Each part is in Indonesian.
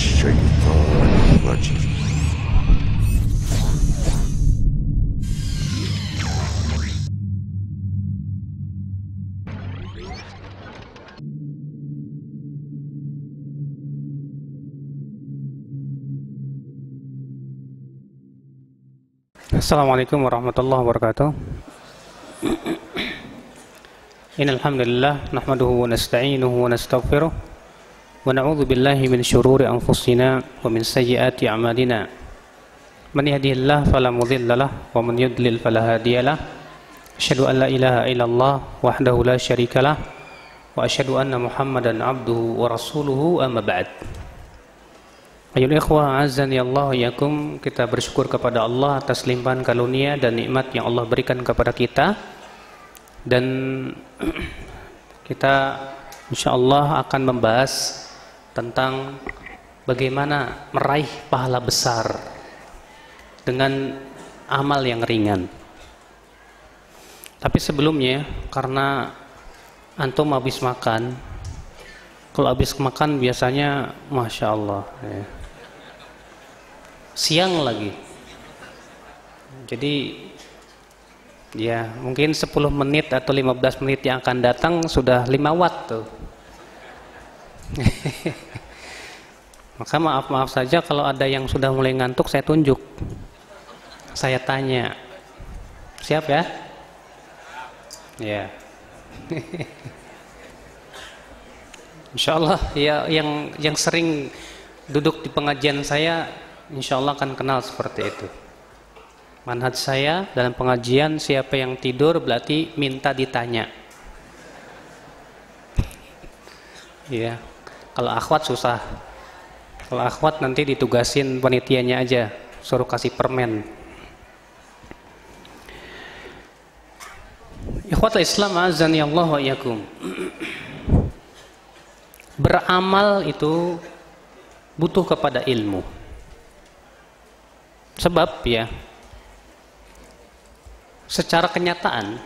الشيطان الرجيم Assalamualaikum warahmatullahi wabarakatuh. Innal hamdalillah nahmaduhu wa nasta'inuhu wa nastaghfiruh wa na'udzu billahi min syururi anfusina wa min sayyiati a'malina. Man yahdihillahu fala mudhillalah wa man yudlil fala hadiyalah. Asyhadu an la ilaha illallah wahdahu la syarikalah wa asyhadu anna Muhammadan abduhu wa rasuluhu amma ba'd. Ayol ikhwah azani Allah yakum, kita bersyukur kepada Allah atas limpahan karunia dan nikmat yang Allah berikan kepada kita, dan kita insyaallah akan membahas tentang bagaimana meraih pahala besar dengan amal yang ringan. Tapi sebelumnya, karena antum habis makan, kalau habis makan biasanya Masya Allah ya, siang lagi, jadi ya mungkin 10 menit atau 15 menit yang akan datang sudah 5 watt tuh. Maka maaf saja kalau ada yang sudah mulai ngantuk, saya tunjuk, saya tanya, siap ya? Ya. Insyaallah ya, yang sering duduk di pengajian saya insyaallah akan kenal seperti itu. Manhaj saya dalam pengajian, siapa yang tidur berarti minta ditanya. Ya, kalau akhwat susah. Kalau akhwat nanti ditugasin panitianya aja, suruh kasih permen. Ikhwatul Islam azani Allah wa iyyakum. Beramal itu butuh kepada ilmu. Sebab ya, secara kenyataan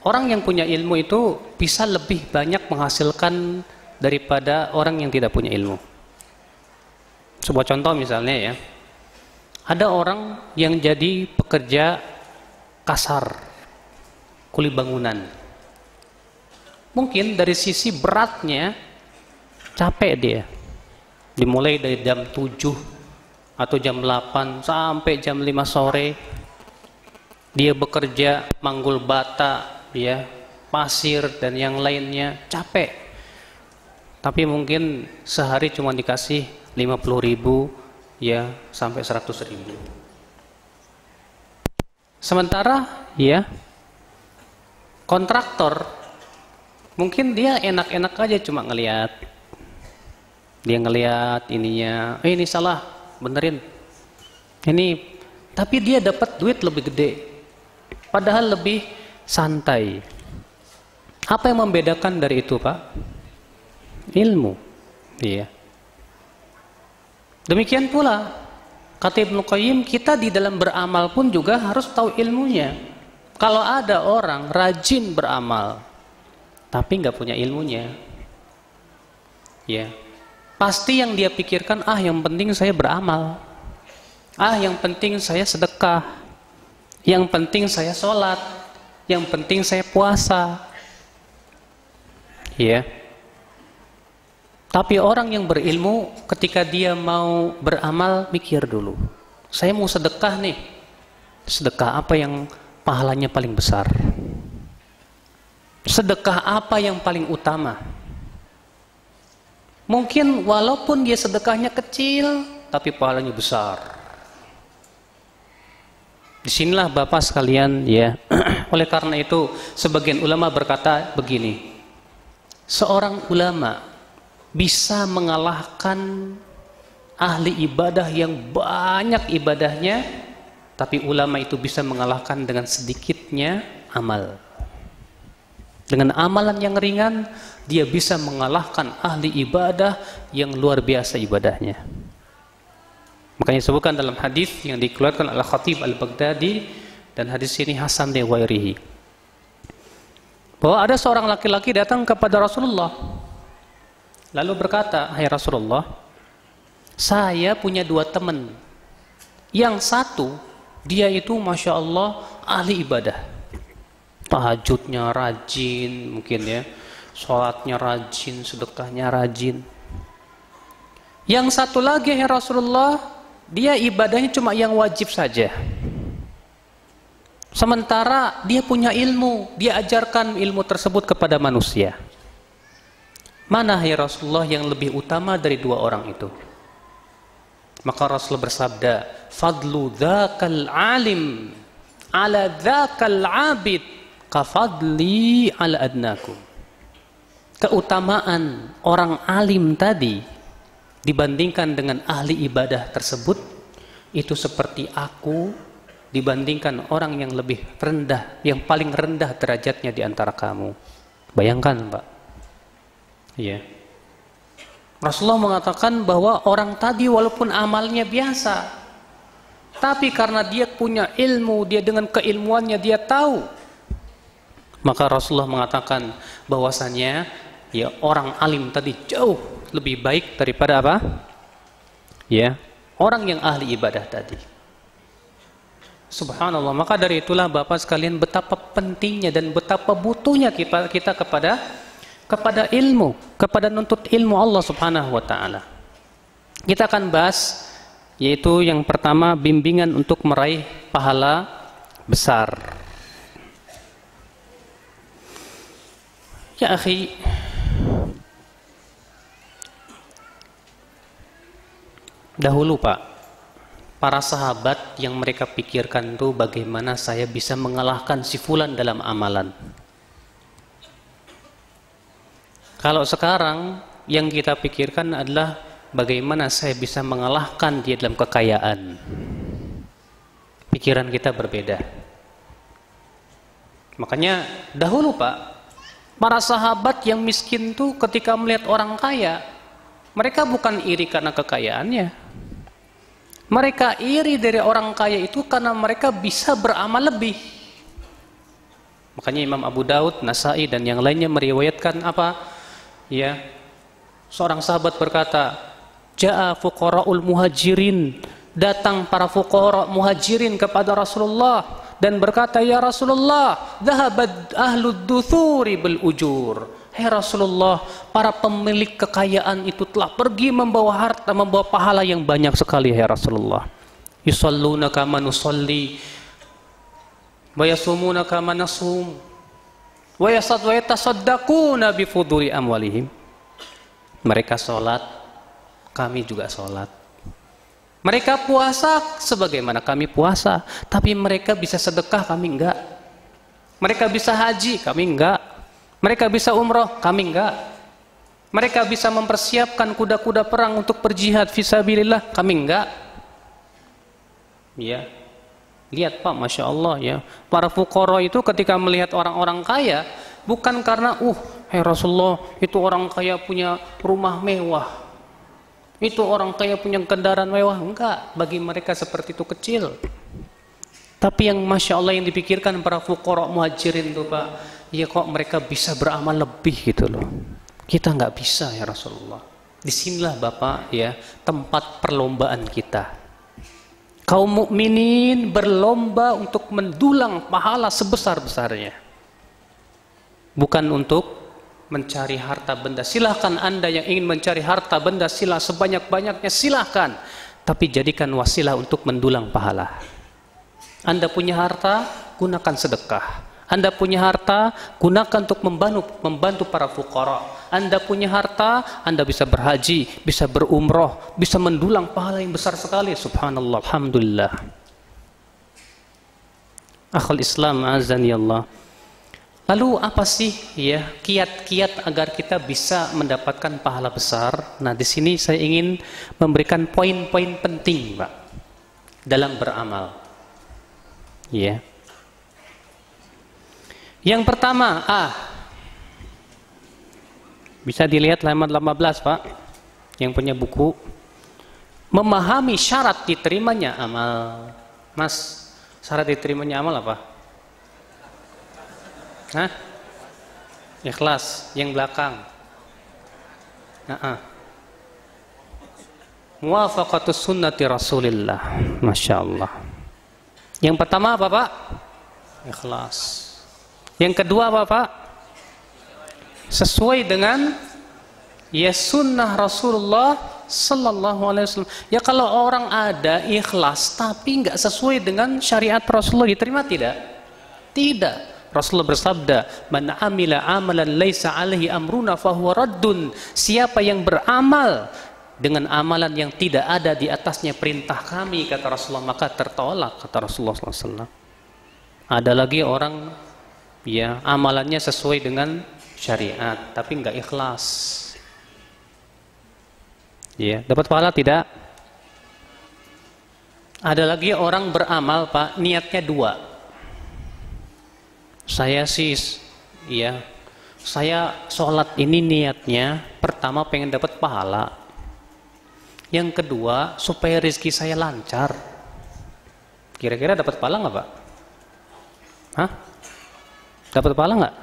orang yang punya ilmu itu bisa lebih banyak menghasilkan daripada orang yang tidak punya ilmu. Sebuah contoh misalnya ya, ada orang yang jadi pekerja kasar, kuli bangunan. Mungkin dari sisi beratnya capek dia, dimulai dari jam 7 atau jam 8 sampai jam 5 sore dia bekerja manggul bata ya, pasir dan yang lainnya, capek. Tapi mungkin sehari cuma dikasih 50.000 ya sampai 100.000. Sementara ya kontraktor mungkin dia enak-enak aja cuma ngelihat. Dia ngelihat ininya, ini salah, benerin. Ini, tapi dia dapat duit lebih gede. Padahal lebih santai. Apa yang membedakan dari itu, Pak? Ilmu. Iya. Demikian pula kata Ibnu Qayyim, kita di dalam beramal pun juga harus tahu ilmunya. Kalau ada orang rajin beramal tapi nggak punya ilmunya, ya pasti yang dia pikirkan, yang penting saya beramal, yang penting saya sedekah, yang penting saya sholat, yang penting saya puasa, ya. Tapi orang yang berilmu ketika dia mau beramal, mikir dulu, saya mau sedekah nih, sedekah apa yang pahalanya paling besar? Sedekah apa yang paling utama? Mungkin walaupun dia sedekahnya kecil, tapi pahalanya besar. Disinilah Bapak sekalian ya. Oleh karena itu, sebagian ulama berkata begini, seorang ulama bisa mengalahkan ahli ibadah yang banyak ibadahnya, tapi ulama itu bisa mengalahkan dengan sedikitnya amal. Dengan amalan yang ringan, dia bisa mengalahkan ahli ibadah yang luar biasa ibadahnya. Makanya disebutkan dalam hadis yang dikeluarkan oleh Khatib Al-Baghdadi, dan hadis ini hasan li ghairihi, bahwa ada seorang laki-laki datang kepada Rasulullah lalu berkata, "Hai Rasulullah, Saya punya dua teman. Yang satu, dia itu Masya Allah ahli ibadah. Tahajudnya rajin mungkin ya. Sholatnya rajin, sedekahnya rajin. Yang satu lagi ya Rasulullah, dia ibadahnya cuma yang wajib saja. Sementara dia punya ilmu, dia ajarkan ilmu tersebut kepada manusia. Mana ya Rasulullah yang lebih utama dari dua orang itu? Maka Rasul bersabda, fadlu dzakal alim ala dzakal abid kafadli ala adnakum. Keutamaan orang alim tadi dibandingkan dengan ahli ibadah tersebut itu seperti aku dibandingkan orang yang lebih rendah, yang paling rendah derajatnya di antara kamu. Bayangkan, Pak. Ya. Rasulullah mengatakan bahwa orang tadi walaupun amalnya biasa, tapi karena dia punya ilmu, dia dengan keilmuannya dia tahu. Maka Rasulullah mengatakan bahwasannya ya orang alim tadi jauh lebih baik daripada apa? Ya, orang yang ahli ibadah tadi. Subhanallah. Maka dari itulah Bapak sekalian betapa pentingnya dan betapa butuhnya kita kepada ilmu, kepada nuntut ilmu Allah Subhanahu wa taala. Kita akan bahas yaitu yang pertama bimbingan untuk meraih pahala besar. Ya akhi, dahulu Pak, para sahabat yang mereka pikirkan itu bagaimana saya bisa mengalahkan si fulan dalam amalan. Kalau sekarang yang kita pikirkan adalah bagaimana saya bisa mengalahkan dia dalam kekayaan. Pikiran kita berbeda. Makanya dahulu Pak, para sahabat yang miskin tuh ketika melihat orang kaya, mereka bukan iri karena kekayaannya. Mereka iri dari orang kaya itu karena mereka bisa beramal lebih. Makanya Imam Abu Daud, Nasai dan yang lainnya meriwayatkan apa? Ya, seorang sahabat berkata, Ja'a fuqara'ul muhajirin, datang para fuqara' muhajirin kepada Rasulullah dan berkata, ya Rasulullah, dhahabat ahlud duthuri bil ujur. Hai Rasulullah, para pemilik kekayaan itu telah pergi membawa harta, membawa pahala yang banyak sekali hai Rasulullah. Yusalluna kama nusalli wa yasumuna kama nasum wa yatasaddaquna bi fuduri amwalihim. Mereka sholat, kami juga sholat. Mereka puasa sebagaimana kami puasa, tapi mereka bisa sedekah, kami enggak. Mereka bisa haji, kami enggak. Mereka bisa umroh, kami enggak. Mereka bisa mempersiapkan kuda-kuda perang untuk berjihad fisabilillah, kami enggak. Ya, lihat Pak, Masya Allah ya, para fuqara itu ketika melihat orang-orang kaya, bukan karena hai Rasulullah, itu orang kaya punya rumah mewah, itu orang kaya punya kendaraan mewah. Enggak, bagi mereka seperti itu kecil. Tapi yang Masya Allah yang dipikirkan para fuqara muhajirin itu Pak, ya kok mereka bisa beramal lebih gitu loh, kita nggak bisa ya Rasulullah. Disinilah Bapak ya tempat perlombaan kita. Kaum mukminin berlomba untuk mendulang pahala sebesar-besarnya, bukan untuk mencari harta benda. Silahkan Anda yang ingin mencari harta benda, silah sebanyak-banyaknya silahkan, tapi jadikan wasilah untuk mendulang pahala. Anda punya harta, gunakan sedekah. Anda punya harta, gunakan untuk membantu para fuqara. Anda punya harta, Anda bisa berhaji, bisa berumroh, bisa mendulang pahala yang besar sekali. Subhanallah, alhamdulillah. Akhul Islam azani Allah. Lalu apa sih ya kiat-kiat agar kita bisa mendapatkan pahala besar? Nah, di sini saya ingin memberikan poin-poin penting, Pak, dalam beramal. Ya. Yang pertama, bisa dilihat halaman 15, Pak, yang punya buku. Memahami syarat diterimanya amal. Mas, syarat diterimanya amal apa? Hah? Ikhlas, yang belakang. muwafaqatus sunnati Rasulillah. Masya Allah. Yang pertama apa Pak? Ikhlas. Yang kedua apa Pak? Sesuai dengan ya sunnah Rasulullah Sallallahu Alaihi Wasallam. Ya kalau orang ada ikhlas tapi nggak sesuai dengan syariat Rasulullah, diterima tidak? Tidak. Rasulullah bersabda, "Man amila amalan laisa alaihi amruna fahuwa raddun." Siapa yang beramal dengan amalan yang tidak ada di atasnya perintah kami, kata Rasulullah, maka tertolak, kata Rasulullah SAW. Ada lagi orang ya amalannya sesuai dengan syariat tapi nggak ikhlas. Ya, dapat pahala tidak? Ada lagi orang beramal Pak, niatnya dua. Saya sholat ini niatnya pertama pengen dapat pahala, yang kedua supaya rezeki saya lancar. Kira-kira dapat pahala nggak Pak? Hah? Dapat pahala nggak?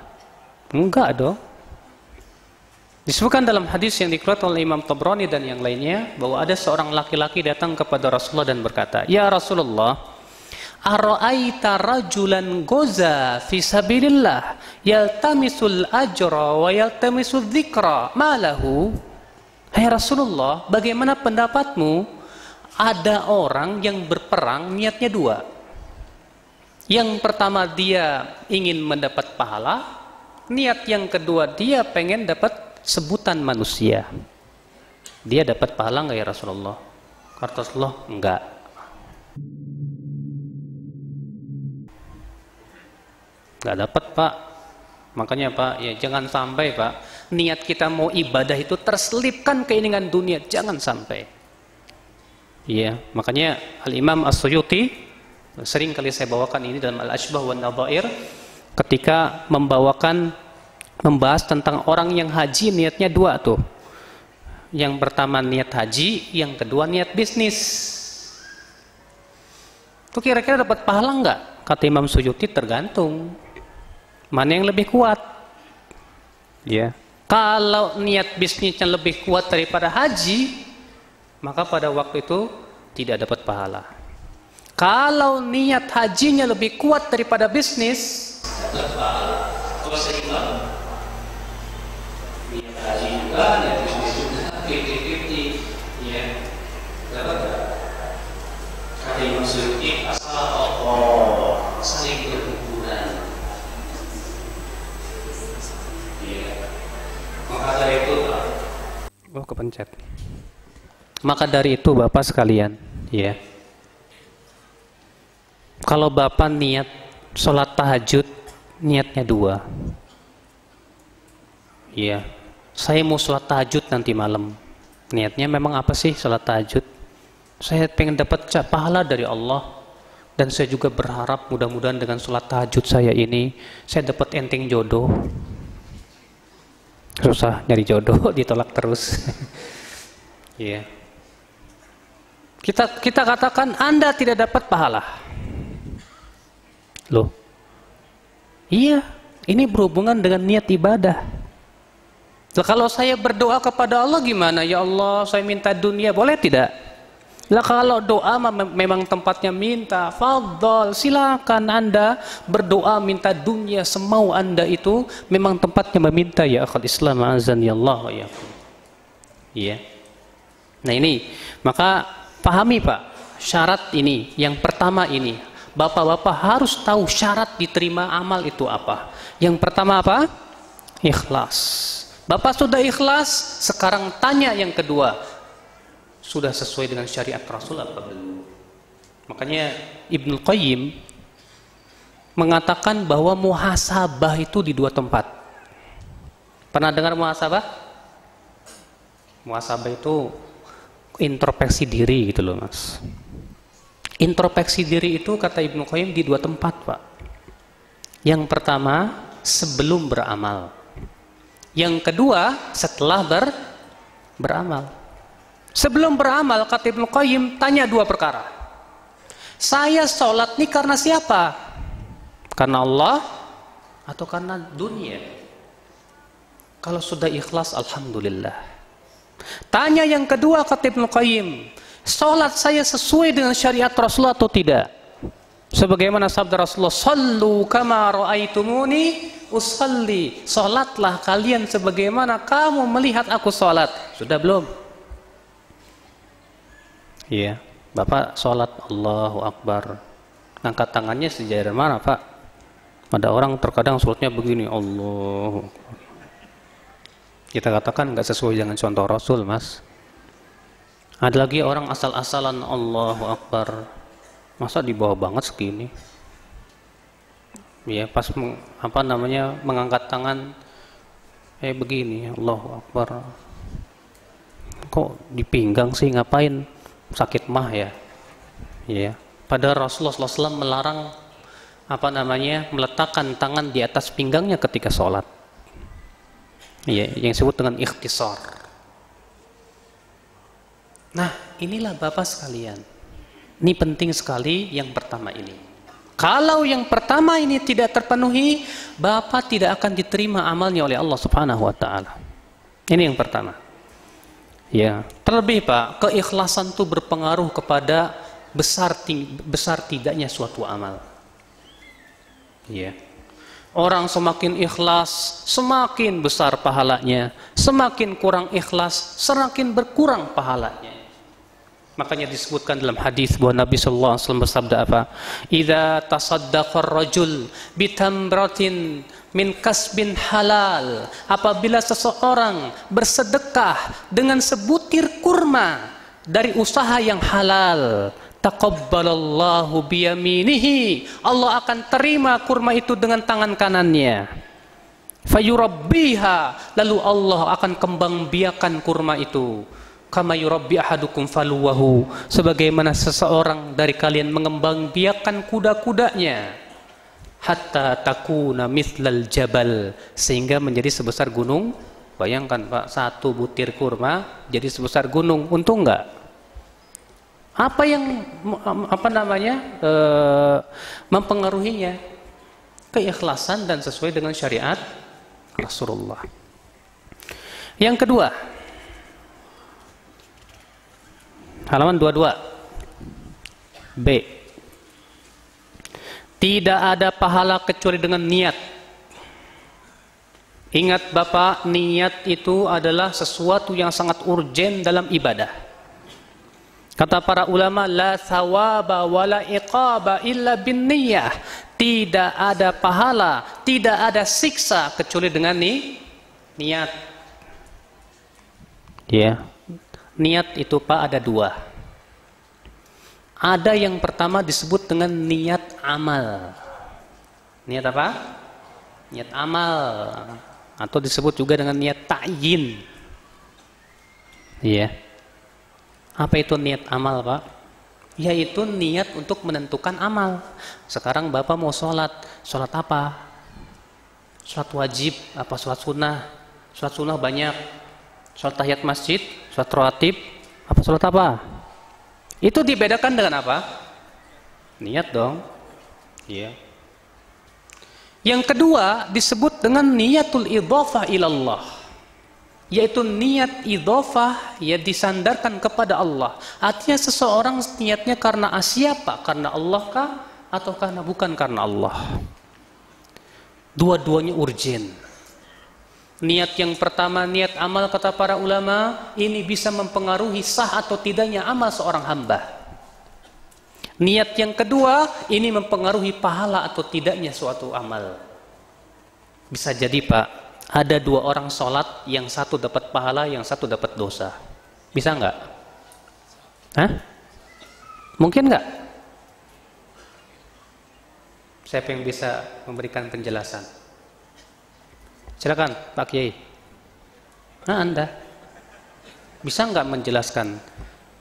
Enggak dong. Disebutkan dalam hadis yang dikeluarkan oleh Imam Tabrani dan yang lainnya bahwa ada seorang laki-laki datang kepada Rasulullah dan berkata, "Ya Rasulullah, ara'aita rajulan goza fi sabilillah yaltamisul ajra wa yaltamisul dzikra ma lahu?" Hai Rasulullah, bagaimana pendapatmu? Ada orang yang berperang niatnya dua. Yang pertama dia ingin mendapat pahala, niat yang kedua dia pengen dapat sebutan manusia. Dia dapat pahala nggak ya Rasulullah? Kata Rasulullah, enggak. Nggak dapat Pak. Makanya Pak, ya jangan sampai Pak, niat kita mau ibadah itu terselipkan keinginan dunia, jangan sampai. Ya, makanya Al-Imam As-Suyuti sering kali saya bawakan ini dalam Al-Ashbah wa Nadhair ketika membahas tentang orang yang haji niatnya dua tuh. Yang pertama niat haji, yang kedua niat bisnis. Itu kira-kira dapat pahala nggak? Kata Imam Suyuti, tergantung mana yang lebih kuat. Ya. Kalau niat bisnisnya lebih kuat daripada haji, maka pada waktu itu tidak dapat pahala. Kalau niat hajinya lebih kuat daripada bisnis, dapat pahala. Kalau seimbang, niat haji juga, niat bisnis juga, 50-50, ya, dapat tak? Kata Imam Suyuti, asal Allah saling berhubungan. Maka dari itu, kepencet. Maka dari itu Bapak sekalian, ya. Kalau Bapak niat sholat tahajud, niatnya dua. Ya, saya mau sholat tahajud nanti malam. Niatnya memang apa sih sholat tahajud? Saya pengen dapat pahala dari Allah. Dan saya juga berharap mudah-mudahan dengan sholat tahajud saya ini, saya dapat enteng jodoh. Susah nyari jodoh, ditolak terus. Iya. Kita katakan Anda tidak dapat pahala. Loh. Iya, ini berhubungan dengan niat ibadah. Nah, kalau saya berdoa kepada Allah gimana? Ya Allah, saya minta dunia, boleh tidak? Lah kalau doa memang tempatnya minta, fadhol, silakan Anda berdoa minta dunia semau Anda, itu memang tempatnya meminta, ya akhul Islam azani Allah wa iyyakum. Iya. Nah ini, maka pahami Pak, syarat ini, yang pertama ini, Bapak-bapak harus tahu syarat diterima amal itu apa. Yang pertama apa? Ikhlas. Bapak sudah ikhlas, sekarang tanya yang kedua, sudah sesuai dengan syariat Rasul apa belum? Makanya Ibnu Qayyim mengatakan bahwa muhasabah itu di dua tempat. Pernah dengar muhasabah? Muhasabah itu introspeksi diri gitu loh Mas. Introspeksi diri itu kata Ibnu Qayyim di dua tempat Pak. Yang pertama sebelum beramal. Yang kedua setelah beramal. Sebelum beramal kata Ibnu Qayyim tanya dua perkara. Saya sholat ini karena siapa? Karena Allah atau karena dunia? Kalau sudah ikhlas alhamdulillah. Tanya yang kedua kata Ibnu Qayyim, salat saya sesuai dengan syariat Rasulullah atau tidak? Sebagaimana sabda Rasulullah, "Shallu kama ra'aitumuni usalli." Salatlah kalian sebagaimana kamu melihat aku salat. Sudah belum? Iya, Bapak salat Allahu Akbar. Angkat tangannya sejajar mana, Pak? Ada orang terkadang salatnya begini, Allahu Akbar. Kita katakan nggak sesuai dengan contoh Rasul, Mas. Ada lagi orang asal-asalan Allahu Akbar. Masa di bawah banget segini? Ya, pas mengangkat tangan begini, Allahu Akbar. Kok di pinggang sih, ngapain? Sakit mah ya. Ya. Padahal Rasulullah SAW melarang meletakkan tangan di atas pinggangnya ketika sholat. Ya, yang disebut dengan ikhtisar. Nah, inilah Bapak sekalian. Ini penting sekali yang pertama ini. Kalau yang pertama ini tidak terpenuhi, Bapak tidak akan diterima amalnya oleh Allah Subhanahu wa taala. Ini yang pertama. Ya, terlebih Pak, keikhlasan itu berpengaruh kepada besar tidaknya suatu amal. Ya. Orang semakin ikhlas, semakin besar pahalanya. Semakin kurang ikhlas, semakin berkurang pahalanya. Makanya disebutkan dalam hadis bahwa Nabi sallallahu alaihi wasallam bersabda apa? "Idza tasaddaqa ar-rajul bitamratin min kasbin halal." Apabila seseorang bersedekah dengan sebutir kurma dari usaha yang halal, taqabbalallahu biyaminihi, Allah akan terima kurma itu dengan tangan kanannya. Fayurabbiha, lalu Allah akan kembang biakan kurma itu. Kama yurabbi ahadukum faluwahu, sebagaimana seseorang dari kalian mengembang biakan kuda-kudanya. Hatta takuna mithlal jabal, sehingga menjadi sebesar gunung. Bayangkan Pak, satu butir kurma jadi sebesar gunung, untung enggak? Apa yang mempengaruhinya? Keikhlasan dan sesuai dengan syariat Rasulullah. Yang kedua, halaman 22 B, tidak ada pahala kecuali dengan niat. Ingat Bapak, niat itu adalah sesuatu yang sangat urgen dalam ibadah. Kata para ulama, la thawaba wala iqaba illa bin niyah. Tidak ada pahala, tidak ada siksa kecuali dengan niat. Ya. Niat itu Pak ada dua. Ada yang pertama disebut dengan niat amal. Niat apa? Niat amal. Atau disebut juga dengan niat ta'yin. Iya. Apa itu niat amal Pak? Yaitu niat untuk menentukan amal. Sekarang Bapak mau sholat. Sholat apa? Sholat wajib, apa sholat sunnah? Sholat sunnah banyak. Sholat tahiyat masjid, sholat rawatib, apa sholat apa? Itu dibedakan dengan apa? Niat dong. Iya. Yang kedua disebut dengan niatul idhafah ilallah. Yaitu niat idhafah, ya disandarkan kepada Allah. Artinya seseorang niatnya karena siapa? Karena Allah kah? Atau karena bukan karena Allah? Dua-duanya urgen. Niat yang pertama, niat amal, kata para ulama, ini bisa mempengaruhi sah atau tidaknya amal seorang hamba. Niat yang kedua, ini mempengaruhi pahala atau tidaknya suatu amal. Bisa jadi Pak, ada dua orang sholat, yang satu dapat pahala, yang satu dapat dosa. Bisa nggak? Hah? Mungkin nggak? Siapa yang bisa memberikan penjelasan? Silakan Pak Kiai. Nah, Anda bisa nggak menjelaskan?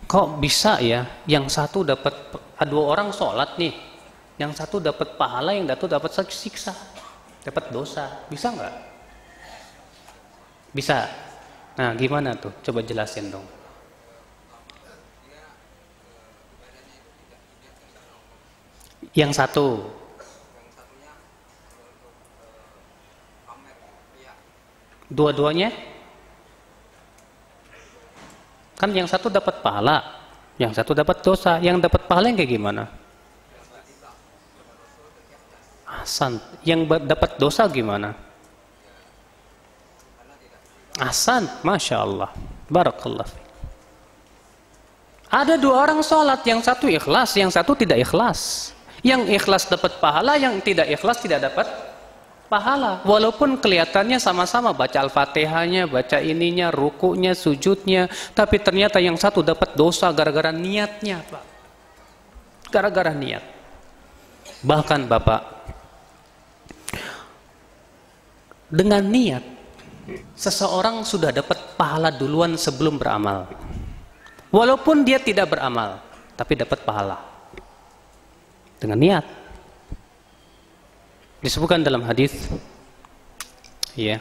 Kok bisa ya? Yang satu dapat, dua orang sholat nih, yang satu dapat pahala, yang satu dapat siksa, dapat dosa. Bisa nggak? Bisa. Nah, gimana tuh? Coba jelasin dong. Yang satu. Dua-duanya? Kan yang satu dapat pahala, yang satu dapat dosa. Yang dapat pahala yang kayak gimana? Ahsan. Yang dapat dosa gimana? Ahsan. Masya Allah. Barakallah. Ada dua orang sholat, yang satu ikhlas, yang satu tidak ikhlas. Yang ikhlas dapat pahala, yang tidak ikhlas tidak dapat pahala. Walaupun kelihatannya sama-sama baca Al-Fatihahnya, baca ininya, rukunya, sujudnya, tapi ternyata yang satu dapat dosa gara-gara niatnya, Pak. Gara-gara niat. Bahkan Bapak, dengan niat seseorang sudah dapat pahala duluan sebelum beramal. Walaupun dia tidak beramal, tapi dapat pahala dengan niat. Disebutkan dalam hadis, ya,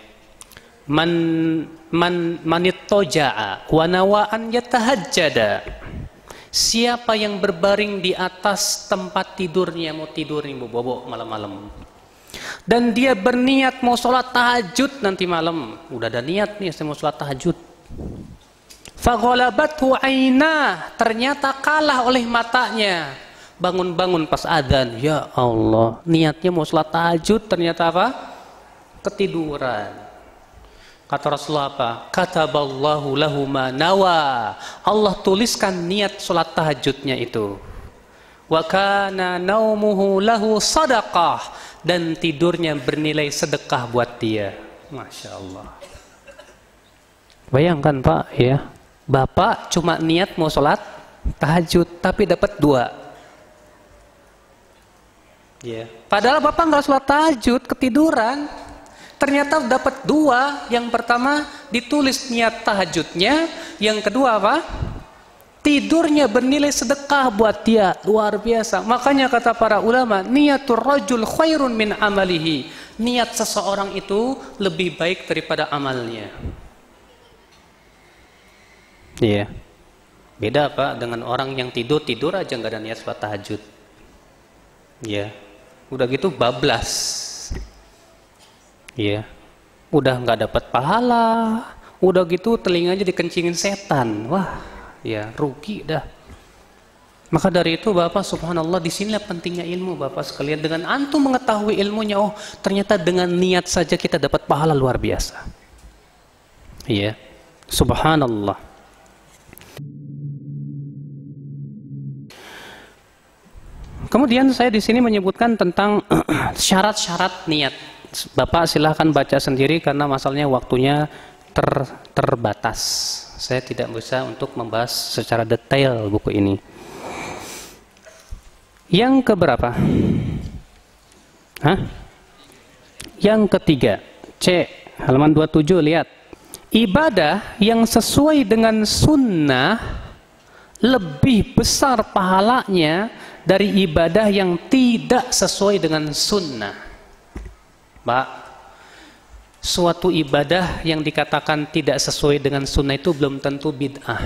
manittoja'a wa nawa'an yatahajjada. Siapa yang berbaring di atas tempat tidurnya, mau tidur nih, mau bobok malam-malam, dan dia berniat mau sholat tahajud nanti malam, udah ada niat nih saya mau sholat tahajud, faghalabathu ainah, ternyata kalah oleh matanya, bangun-bangun pas adzan, ya Allah, niatnya mau sholat tahajud, ternyata apa? Ketiduran. Kata Rasulullah apa? Kataballahu lahu ma nawa. Allah tuliskan niat sholat tahajudnya itu. Wa kana naumuhu lahu sadaqah, dan tidurnya bernilai sedekah buat dia. Masya Allah. Bayangkan Pak, ya, Bapak cuma niat mau sholat tahajud, tapi dapat 2. Yeah. Padahal Bapak nggak sholat tahajud, ketiduran. Ternyata dapat 2. Yang pertama ditulis niat tahajudnya, yang kedua apa? Tidurnya bernilai sedekah buat dia. Luar biasa. Makanya kata para ulama, niatur rajul khairun min amalihi. Niat seseorang itu lebih baik daripada amalnya. Iya. Yeah. Beda Pak dengan orang yang tidur aja nggak ada niat sholat tahajud. Iya. Yeah. Udah gitu bablas, ya, udah nggak dapat pahala, udah gitu telinganya dikencingin setan, wah, ya rugi dah. Maka dari itu Bapak, subhanallah, disinilah pentingnya ilmu Bapak sekalian. Dengan antum mengetahui ilmunya, oh ternyata dengan niat saja kita dapat pahala luar biasa, ya, subhanallah. Kemudian saya di sini menyebutkan tentang syarat-syarat niat. Bapak silahkan baca sendiri karena masalahnya waktunya terbatas. Saya tidak bisa untuk membahas secara detail buku ini. Yang keberapa? Yang ketiga, C, halaman 27, lihat. Ibadah yang sesuai dengan sunnah lebih besar pahalanya dari ibadah yang tidak sesuai dengan sunnah. Pak, suatu ibadah yang dikatakan tidak sesuai dengan sunnah itu belum tentu bid'ah.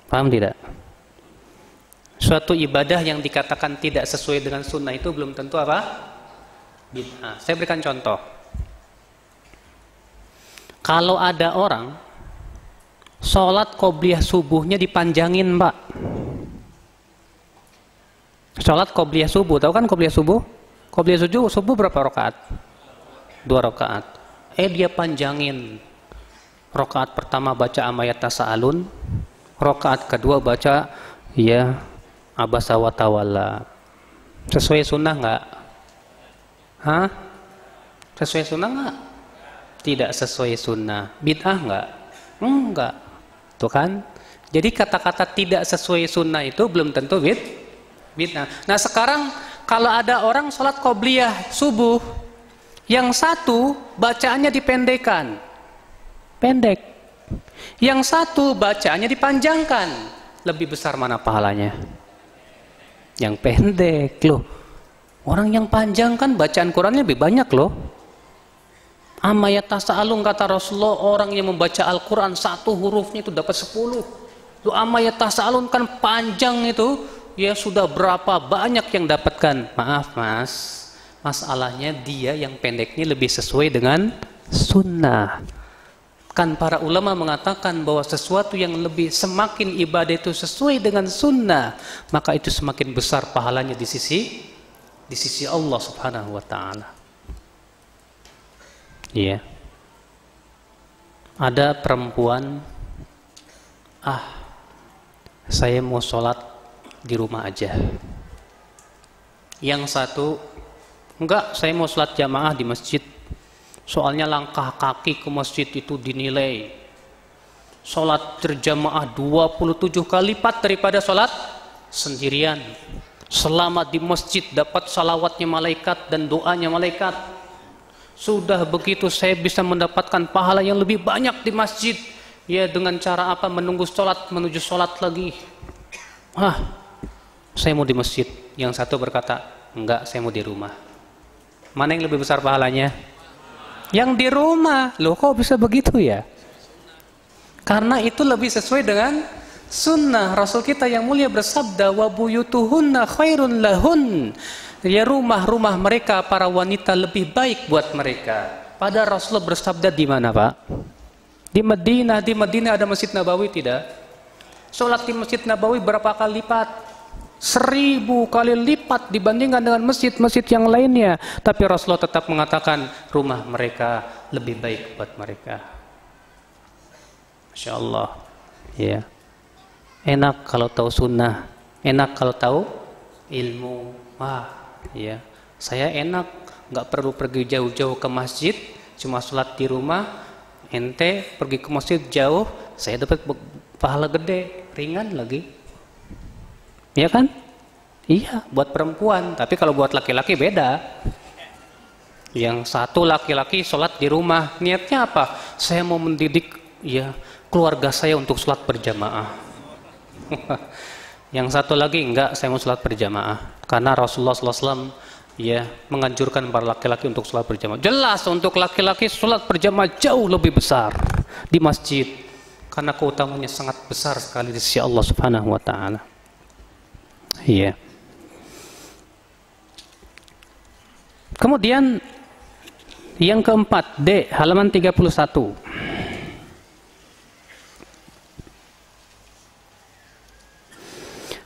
Paham tidak? Suatu ibadah yang dikatakan tidak sesuai dengan sunnah itu belum tentu apa? Bid'ah. Saya berikan contoh. Kalau ada orang sholat qobliyah subuhnya dipanjangin, Pak. Sholat qobliyah subuh, tahu kan qobliyah subuh? Qobliyah subuh berapa rakaat? 2 rakaat. Dia panjangin. Rakaat pertama baca amayat tasa'alun, rakaat kedua baca ya abasa wa tawalla. Sesuai sunnah nggak? Sesuai sunnah nggak? Tidak sesuai sunnah. Bid'ah nggak? Enggak. Tuh kan? Jadi kata-kata tidak sesuai sunnah itu belum tentu bid'ah. Nah sekarang kalau ada orang sholat qobliyah subuh, yang satu bacaannya dipendekkan, pendek, yang satu bacaannya dipanjangkan, lebih besar mana pahalanya? Yang pendek loh. Orang yang panjang kan bacaan Qurannya lebih banyak loh. Amayat tasa'alun kata Rasulullah, orang yang membaca Al-Quran satu hurufnya itu dapat 10. Lu amayat tasa'alun kan panjang itu, ya sudah berapa banyak yang dapatkan. Maaf mas, masalahnya dia yang pendeknya lebih sesuai dengan sunnah. Kan para ulama mengatakan bahwa sesuatu yang lebih semakin ibadah itu sesuai dengan sunnah, maka itu semakin besar pahalanya di sisi Allah Subhanahu wa taala. Iya. Ada perempuan, saya mau sholat di rumah aja. Yang satu, enggak, saya mau sholat jamaah di masjid. Soalnya langkah kaki ke masjid itu dinilai sholat berjamaah 27 kali lipat daripada sholat sendirian. Selama di masjid dapat salawatnya malaikat dan doanya malaikat. Sudah begitu saya bisa mendapatkan pahala yang lebih banyak di masjid. Ya, dengan cara apa? Menunggu sholat, menuju sholat lagi. Saya mau di masjid. Yang satu berkata, enggak, saya mau di rumah. Mana yang lebih besar pahalanya? Yang di rumah. Loh, kok bisa begitu ya? Karena itu lebih sesuai dengan sunnah. Rasul kita yang mulia bersabda, wa buyutuhunna khairun lahun. Ya, rumah-rumah mereka para wanita lebih baik buat mereka. Padahal Rasulullah bersabda di mana, Pak? Di Madinah. Di Madinah ada Masjid Nabawi tidak? Sholat di Masjid Nabawi berapa kali lipat? 1000 kali lipat dibandingkan dengan masjid-masjid yang lainnya. Tapi Rasulullah tetap mengatakan rumah mereka lebih baik buat mereka. Masya Allah. Ya. Enak kalau tahu sunnah, enak kalau tahu ilmu. Ya. Saya enak, nggak perlu pergi jauh-jauh ke masjid, cuma sholat di rumah. Ente pergi ke masjid jauh, saya dapat pahala gede, ringan lagi. Iya kan? Iya, buat perempuan. Tapi kalau buat laki-laki beda. Yang satu laki-laki sholat di rumah, niatnya apa? Saya mau mendidik keluarga saya untuk sholat berjamaah. Yang satu lagi enggak, saya mau sholat berjamaah. Karena Rasulullah SAW menganjurkan para laki-laki untuk sholat berjamaah. Jelas untuk laki-laki sholat berjamaah jauh lebih besar di masjid. Karena keutamanya sangat besar sekali di sisi Allah Subhanahu wa taala. Iya. Kemudian yang keempat, D, halaman 31.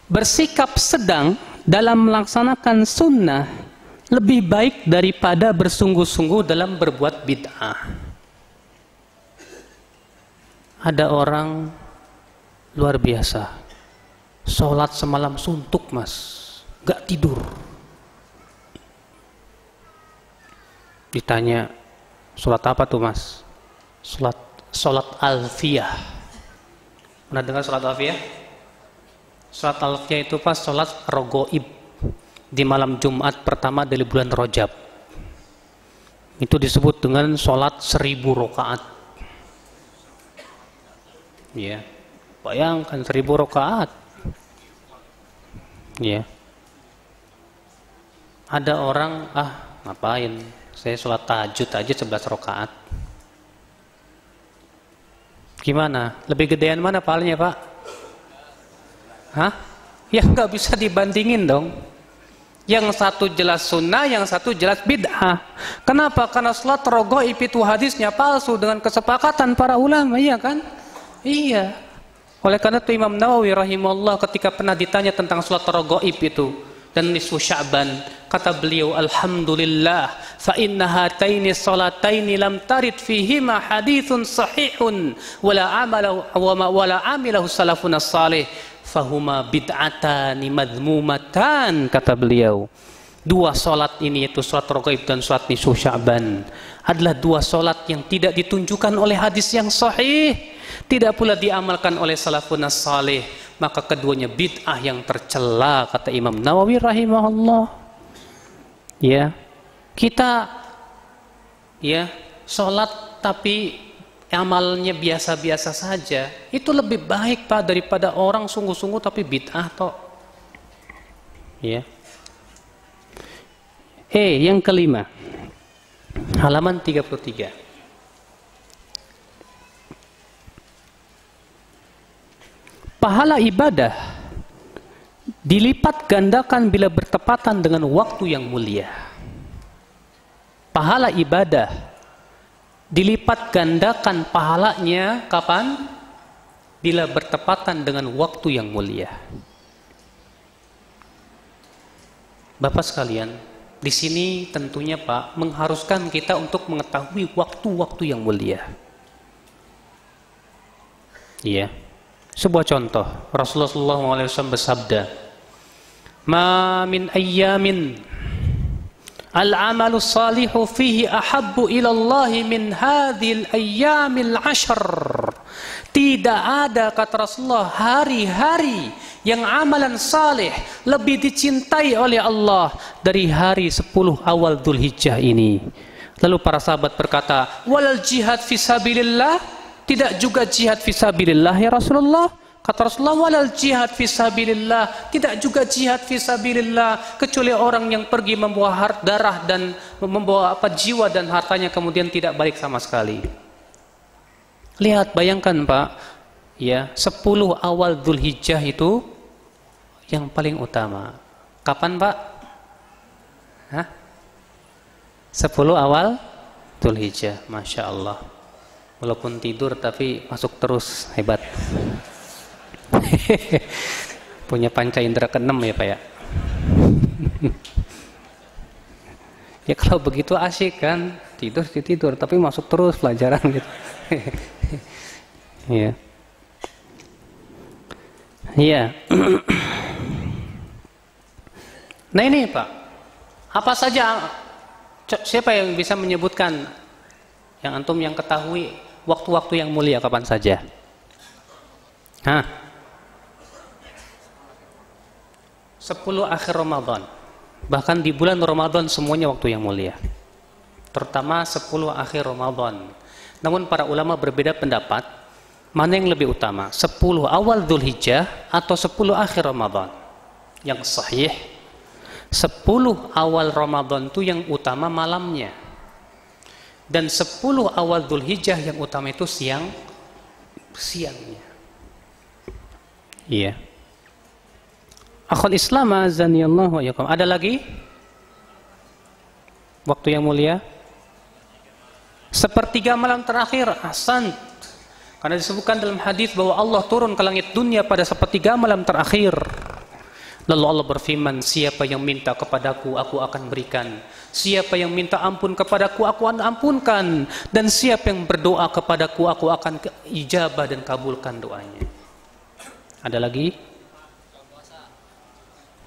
Bersikap sedang dalam melaksanakan sunnah lebih baik daripada bersungguh-sungguh dalam berbuat bid'ah. Ada orang luar biasa, sholat semalam suntuk mas, gak tidur. Ditanya, sholat apa tuh mas? Sholat alfiyah. Pernah dengar sholat alfiyah? Sholat alfiyah itu pas sholat rogoib di malam Jumat pertama dari bulan Rajab. Itu disebut dengan sholat 1000 rakaat. Ya, bayangkan 1000 rakaat. Ya, ada orang ngapain? Saya sholat tahajud aja 11 rakaat. Gimana? Lebih gedean mana pahalanya Pak? Ya nggak bisa dibandingin dong. Yang satu jelas sunnah, yang satu jelas bid'ah. Kenapa? Karena sholat rogoib itu hadisnya palsu dengan kesepakatan para ulama, iya kan? Iya. Oleh karena itu Imam Nawawi rahimahullah ketika pernah ditanya tentang sholat rogoib itu dan nisfu Sya'ban, kata beliau, alhamdulillah fa inna hataini salataini lam tarid fihima hadithun sahihun wala amilahu salafun salih fahuma bid'atani madhmumatan, kata beliau. Dua solat ini, yaitu solat rogaib dan solat nisfu Sya'ban, adalah dua solat yang tidak ditunjukkan oleh hadis yang sahih, tidak pula diamalkan oleh salafun salih, maka keduanya bid'ah yang tercela, kata Imam Nawawi rahimahullah. Ya, kita solat tapi amalnya biasa-biasa saja, itu lebih baik Pak daripada orang sungguh-sungguh tapi bid'ah toh. Ya. Yang kelima, halaman 33. Pahala ibadah dilipat gandakan bila bertepatan dengan waktu yang mulia. Pahala ibadah dilipat gandakan pahalanya kapan? Bila bertepatan dengan waktu yang mulia. Bapak sekalian, di sini tentunya Pak mengharuskan kita untuk mengetahui waktu-waktu yang mulia. Iya. Sebuah contoh, Rasulullah SAW bersabda, "Ma min ayyamin al-amalu salihu fihi ahabbu ilallahi min hadhil ayyamil ashar." Tidak ada, kata Rasulullah, hari-hari yang amalan saleh lebih dicintai oleh Allah dari hari 10 awal Dzulhijjah ini. Lalu para sahabat berkata, "Walal jihad fisabilillah?" Tidak juga jihad fisabilillah ya Rasulullah? Kata Rasulullah, "Walal jihad fisabilillah." Tidak juga jihad fisabilillah, kecuali orang yang pergi membawa darah dan membawa jiwa dan hartanya kemudian tidak balik sama sekali. Lihat, bayangkan Pak, ya, 10 awal Dzulhijjah itu yang paling utama. Kapan Pak? 10 awal Dzulhijjah, Masya Allah. Walaupun tidur tapi masuk terus, hebat. Punya panca indera keenam ya Pak ya. Ya kalau begitu asik kan, tidur tapi masuk terus pelajaran gitu. Iya. Iya. Nah ini Pak, apa saja, siapa yang bisa menyebutkan yang antum yang ketahui waktu-waktu yang mulia kapan saja? 10 akhir Ramadan. Bahkan di bulan Ramadan semuanya waktu yang mulia. Terutama 10 akhir Ramadan. Namun para ulama berbeda pendapat, mana yang lebih utama, 10 awal Dzulhijjah atau 10 akhir Ramadan? Yang sahih, 10 awal Ramadan itu yang utama malamnya. Dan 10 awal Dzulhijjah yang utama itu siangnya. Iya. Akhul Islam azanillahu wa yakum. Ada lagi? Waktu yang mulia? Sepertiga malam terakhir, ahsan. Karena disebutkan dalam hadis bahwa Allah turun ke langit dunia pada sepertiga malam terakhir. Lalu Allah berfirman, "Siapa yang minta kepadaku, aku akan berikan. Siapa yang minta ampun kepadaku, aku akan ampunkan. Dan siapa yang berdoa kepadaku, aku akan ijabah dan kabulkan doanya." Ada lagi?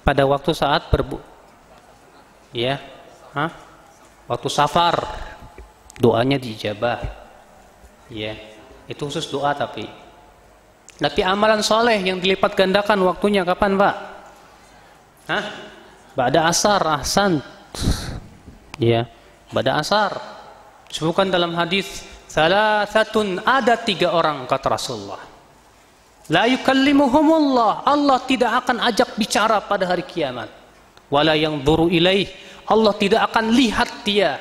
Pada waktu saat waktu safar, doanya diijabah. Ya, itu khusus doa tapi amalan soleh yang dilipat gandakan waktunya kapan Pak? Ba'da asar, ahsan. Ya, ba'da asar. Disebutkan dalam hadis, "Salasatun," ada 3 orang kata Rasulullah. La yukallimuhumullah, Allah tidak akan ajak bicara pada hari kiamat. Wala yanzuru ilaih, Allah tidak akan lihat dia.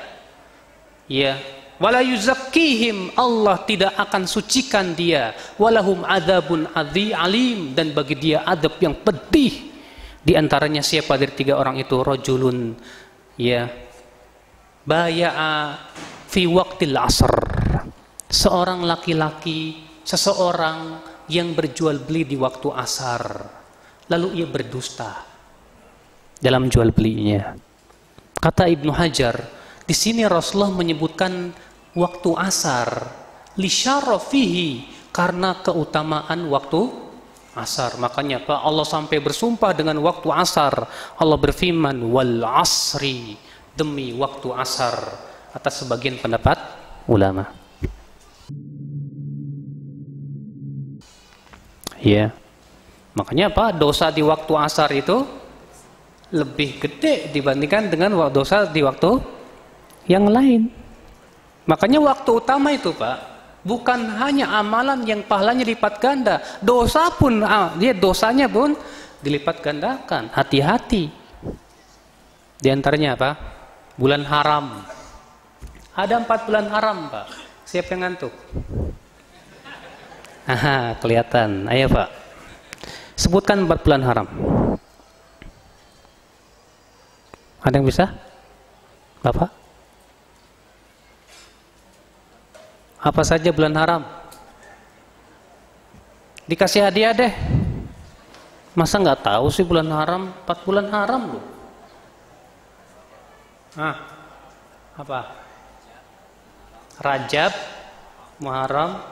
Ya, wala yuzakkihim, Allah tidak akan sucikan dia. Walahum adzabun alim, dan bagi dia adab yang pedih. Di antaranya siapa dari 3 orang itu? Rajulun, ya, baya'a fi waqtil asr. Seorang laki-laki, seseorang yang berjual beli di waktu asar, lalu ia berdusta dalam jual belinya. Kata Ibnu Hajar, di sini Rasulullah menyebutkan waktu asar li syarafihi, karena keutamaan waktu asar. Makanya Pak, Allah sampai bersumpah dengan waktu asar. Allah berfirman, "Wal asri," demi waktu asar, atas sebagian pendapat ulama. Ya, makanya Pak, dosa di waktu asar itu lebih gede dibandingkan dengan dosa di waktu yang lain. Makanya waktu utama itu Pak, bukan hanya amalan yang pahalanya lipat ganda, dosa pun dosanya pun dilipat gandakan. Hati-hati. Di antaranya apa? Bulan haram. Ada 4 bulan haram Pak. Siapa yang ngantuk? Kelihatan. Ayo Pak, sebutkan 4 bulan haram. Ada yang bisa? Bapak? Apa saja bulan haram? Dikasih hadiah deh. Masa nggak tahu sih bulan haram? 4 bulan haram loh. Apa? Rajab, Muharram,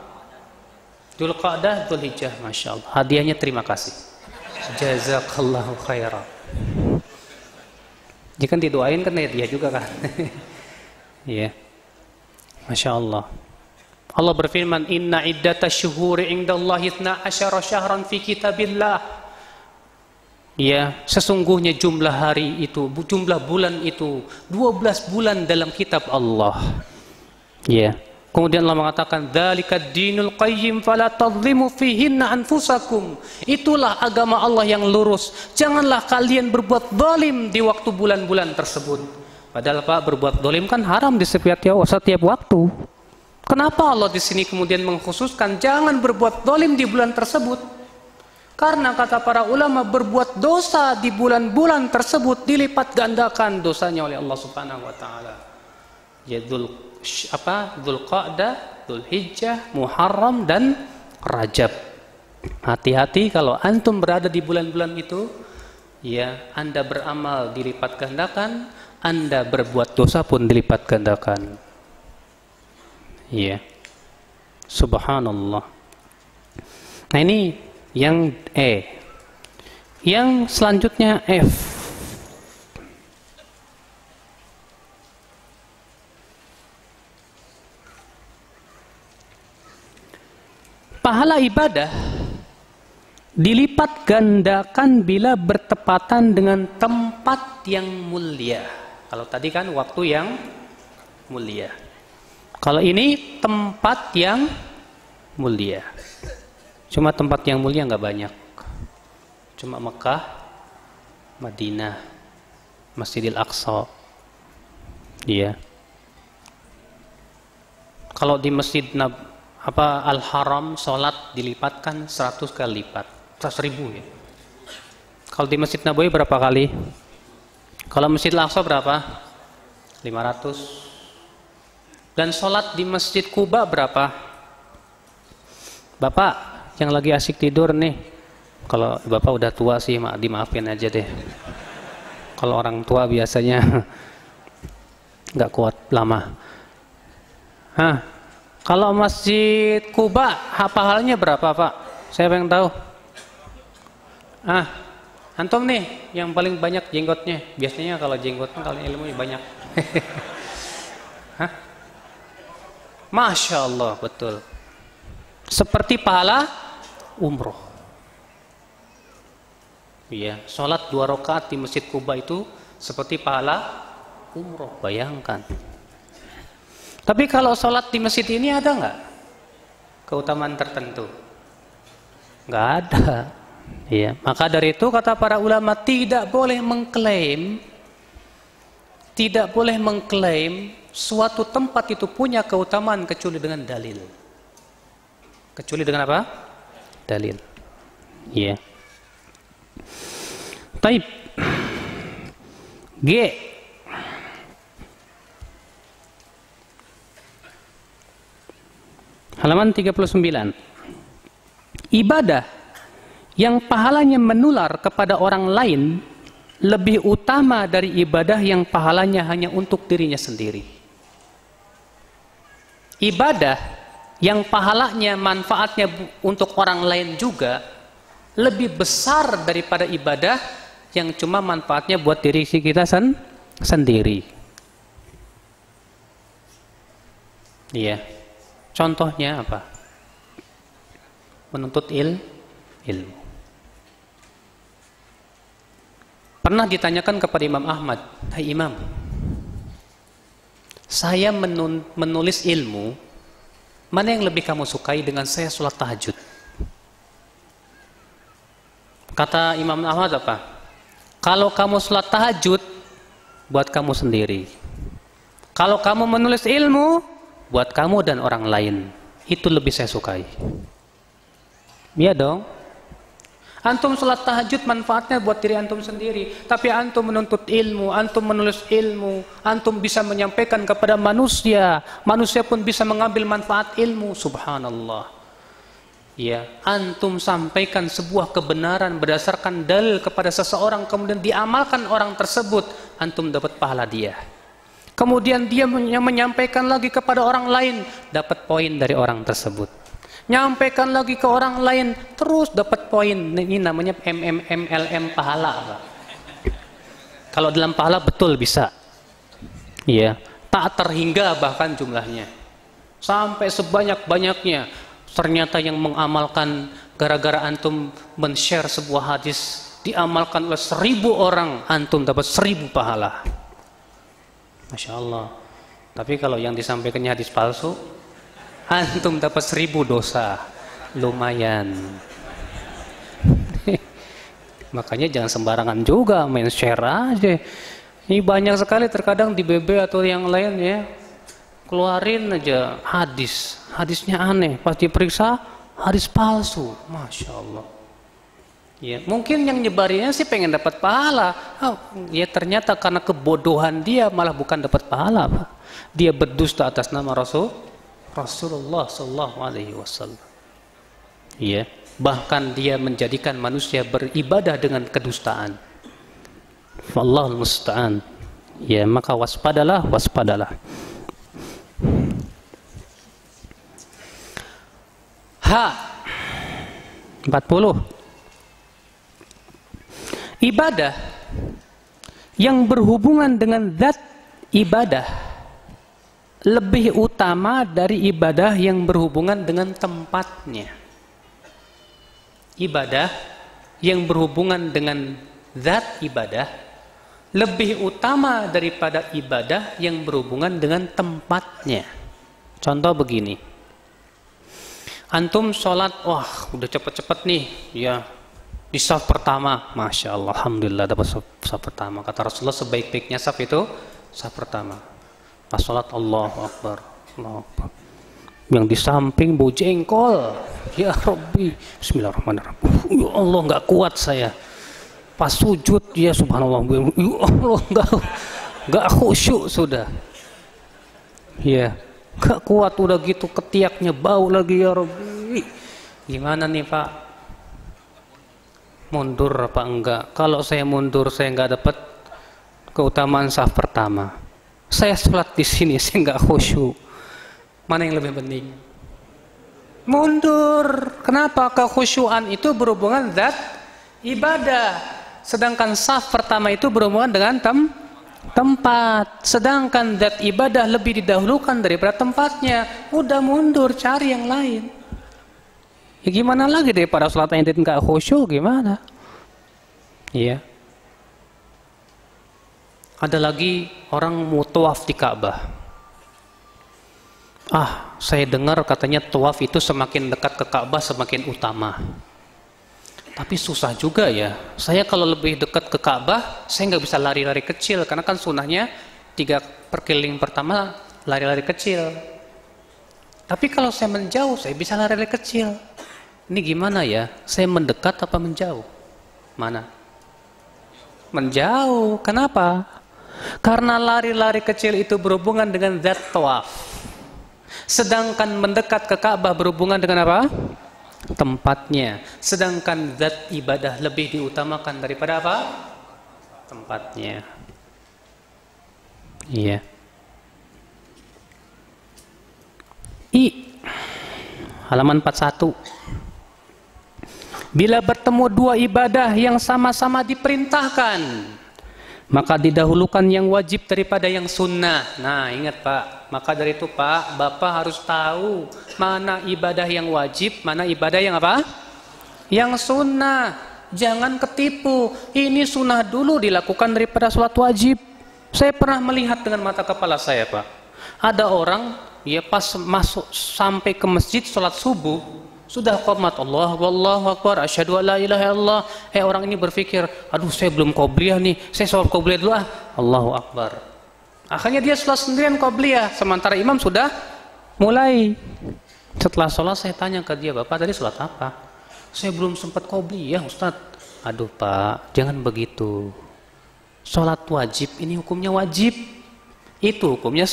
Dzulqa'dah, Dzulhijjah. Masya Allah. Hadiahnya terima kasih. Jazakallahu khairan. Dia kan didoain kan dia juga kan. Iya. Masya Allah. Allah berfirman, Inna iddatash syuhuri indallahi 12 syahran fi kitabillah. Ya, sesungguhnya jumlah hari itu, jumlah bulan itu 12 bulan dalam kitab Allah. Ya. Kemudian Allah mengatakan, "Dzalikad dinul qayyim fala tadhlimu fihinna anfusakum." Itulah agama Allah yang lurus. Janganlah kalian berbuat zalim di waktu bulan-bulan tersebut. Padahal Pak, berbuat zalim kan haram di setiap waktu. Kenapa Allah di sini kemudian mengkhususkan jangan berbuat zalim di bulan tersebut? Karena kata para ulama, berbuat dosa di bulan-bulan tersebut dilipat gandakan dosanya oleh Allah Subhanahu wa taala. Ya Dzulqa'dah, Dzulhijjah, Muharram dan Rajab. Hati-hati kalau antum berada di bulan-bulan itu, ya Anda beramal dilipat gandakan, Anda berbuat dosa pun dilipat gandakan. Ya. Subhanallah. Nah, ini yang E. Yang selanjutnya F. Pahala ibadah dilipat gandakan bila bertepatan dengan tempat yang mulia. Kalau tadi kan waktu yang mulia. Kalau ini tempat yang mulia. Cuma tempat yang mulia nggak banyak. Cuma Mekah, Madinah, Masjidil Aqsa. Iya. Kalau di Masjid Al-Haram sholat dilipatkan 100 kali lipat, 100.000 ya. Kalau di Masjid Nabawi berapa kali? Kalau Masjid Al-Aqsa berapa? 500. Dan sholat di Masjid Kuba berapa? Bapak yang lagi asik tidur nih, kalau Bapak udah tua sih dimaafin aja deh. Kalau orang tua biasanya nggak kuat lama. Kalau Masjid Kuba pahalanya berapa Pak? Saya pengen tahu. Antum nih yang paling banyak jenggotnya. Biasanya kalau jenggotnya kalau ilmunya banyak. Masya Allah, betul. Seperti pahala umroh. Iya, sholat 2 rakaat di Masjid Kuba itu seperti pahala umroh. Bayangkan. Tapi kalau sholat di masjid ini ada nggak keutamaan tertentu? Nggak ada. Ya, maka dari itu kata para ulama tidak boleh mengklaim suatu tempat itu punya keutamaan kecuali dengan dalil. Kecuali dengan apa? Dalil. Ya. Taib. G. Halaman 39. Ibadah yang pahalanya menular kepada orang lain lebih utama dari ibadah yang pahalanya hanya untuk dirinya sendiri. Ibadah yang pahalanya manfaatnya untuk orang lain juga lebih besar daripada ibadah yang cuma manfaatnya buat diri kita sendiri. Iya. Contohnya apa? Menuntut ilmu. Pernah ditanyakan kepada Imam Ahmad, "Hai Imam, saya menulis ilmu, mana yang lebih kamu sukai dengan saya sholat tahajud?" Kata Imam Ahmad apa? "Kalau kamu sholat tahajud, buat kamu sendiri. Kalau kamu menulis ilmu, buat kamu dan orang lain. Itu lebih saya sukai." Iya dong. Antum sholat tahajud manfaatnya buat diri antum sendiri, tapi antum menuntut ilmu, antum menulis ilmu, antum bisa menyampaikan kepada manusia, manusia pun bisa mengambil manfaat ilmu. Subhanallah. Ya, antum sampaikan sebuah kebenaran berdasarkan dalil kepada seseorang, kemudian diamalkan orang tersebut, antum dapat pahala dia. Kemudian dia menyampaikan lagi kepada orang lain, dapat poin dari orang tersebut. Nyampaikan lagi ke orang lain, terus dapat poin. Ini namanya MLM pahala, Pak. Kalau dalam pahala betul bisa. Iya, tak terhingga bahkan jumlahnya. Sampai sebanyak-banyaknya. Ternyata yang mengamalkan gara-gara antum men-share sebuah hadis, diamalkan oleh 1000 orang, antum dapat 1000 pahala. Masya Allah. Tapi kalau yang disampaikannya hadis palsu, antum dapat 1000 dosa. Lumayan. Makanya jangan sembarangan juga main share aja. Ini banyak sekali terkadang di BB atau yang lain ya, keluarin aja hadis, hadisnya aneh, pas diperiksa hadis palsu. Masya Allah. Ya, mungkin yang nyebarinnya sih pengen dapat pahala. Ya ternyata karena kebodohan dia malah bukan dapat pahala, Pak. Dia berdusta atas nama Rasulullah Sallallahu Alaihi Wasallam. Ya, bahkan dia menjadikan manusia beribadah dengan kedustaan. Wallahul musta'an. Ya, maka waspadalah, waspadalah. 40. Ibadah yang berhubungan dengan zat ibadah lebih utama dari ibadah yang berhubungan dengan tempatnya. Ibadah yang berhubungan dengan zat ibadah lebih utama daripada ibadah yang berhubungan dengan tempatnya. Contoh begini, antum sholat, wah udah cepet-cepet nih, ya di saf pertama, Masya Allah, Alhamdulillah dapat saf pertama. Kata Rasulullah sebaik-baiknya saf itu saf pertama. Pas sholat Allahu Akbar, Allahu Akbar. Yang di samping bau jengkol, ya Rabbi, Bismillahirrahmanirrahim. Ya Allah nggak kuat saya. Pas sujud, ya Subhanallah, ya Allah nggak khusyuk sudah. Ya, nggak kuat udah gitu ketiaknya bau lagi, ya Rabbi. Gimana nih Pak? Mundur apa enggak? Kalau saya mundur, saya enggak dapat keutamaan saf pertama. Saya sholat di sini, saya enggak khusyuk. Mana yang lebih penting? Mundur. Kenapa? Kekhusyuan itu berhubungan zat ibadah. Sedangkan saf pertama itu berhubungan dengan tempat. Sedangkan zat ibadah lebih didahulukan daripada tempatnya. Udah mundur, cari yang lain. Ya gimana lagi daripada sholat yang tidak khusyuk, gimana? Iya. Ada lagi orang mau tawaf di Ka'bah. Saya dengar katanya tawaf itu semakin dekat ke Ka'bah semakin utama. Tapi susah juga ya. Saya kalau lebih dekat ke Ka'bah, saya nggak bisa lari-lari kecil karena kan sunnahnya 3 perkeliling pertama lari-lari kecil. Tapi kalau saya menjauh, saya bisa lari-lari kecil. Ini gimana ya? Saya mendekat apa menjauh? Mana? Menjauh. Kenapa? Karena lari-lari kecil itu berhubungan dengan zat tawaf. Sedangkan mendekat ke Ka'bah berhubungan dengan apa? Tempatnya. Sedangkan zat ibadah lebih diutamakan daripada apa? Tempatnya. Iya. Halaman 41. Bila bertemu 2 ibadah yang sama-sama diperintahkan, maka didahulukan yang wajib daripada yang sunnah. Nah ingat Pak, maka dari itu Pak, Bapak harus tahu mana ibadah yang wajib, mana ibadah yang apa? Yang sunnah. Jangan ketipu, ini sunnah dulu dilakukan daripada sholat wajib. Saya pernah melihat dengan mata kepala saya Pak, ada orang ya pas masuk sampai ke masjid sholat subuh, sudah qomat Allah wallahu akbar asyhadu alla ilaha illallah. Orang ini berpikir, aduh saya belum qobliyah nih, saya sholat qobliyah dulu Allahu akbar. Akhirnya dia sholat sendirian qobliyah, sementara imam sudah mulai. Setelah sholat saya tanya ke dia, Bapak tadi sholat apa? Saya belum sempat qobliyah Ustadz. Aduh Pak, jangan begitu. Sholat wajib ini hukumnya wajib. Itu hukumnya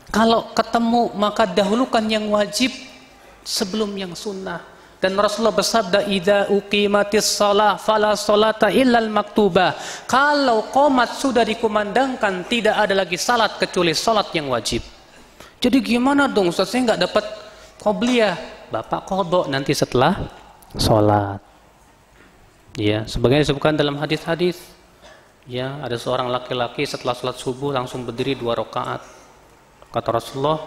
Kalau ketemu maka dahulukan yang wajib sebelum yang sunnah. Dan Rasulullah bersabda, "Idza uqimatis shalah fala sholata illal maktubah." Kalau qomat sudah dikumandangkan, tidak ada lagi salat kecuali salat yang wajib. Jadi gimana dong Ustaz, saya nggak dapat qobliyah? Bapak qodho nanti setelah sholat. Ya, sebagaimana disebutkan dalam hadis-hadis. Ya, ada seorang laki-laki setelah sholat subuh langsung berdiri 2 rakaat. Kata Rasulullah,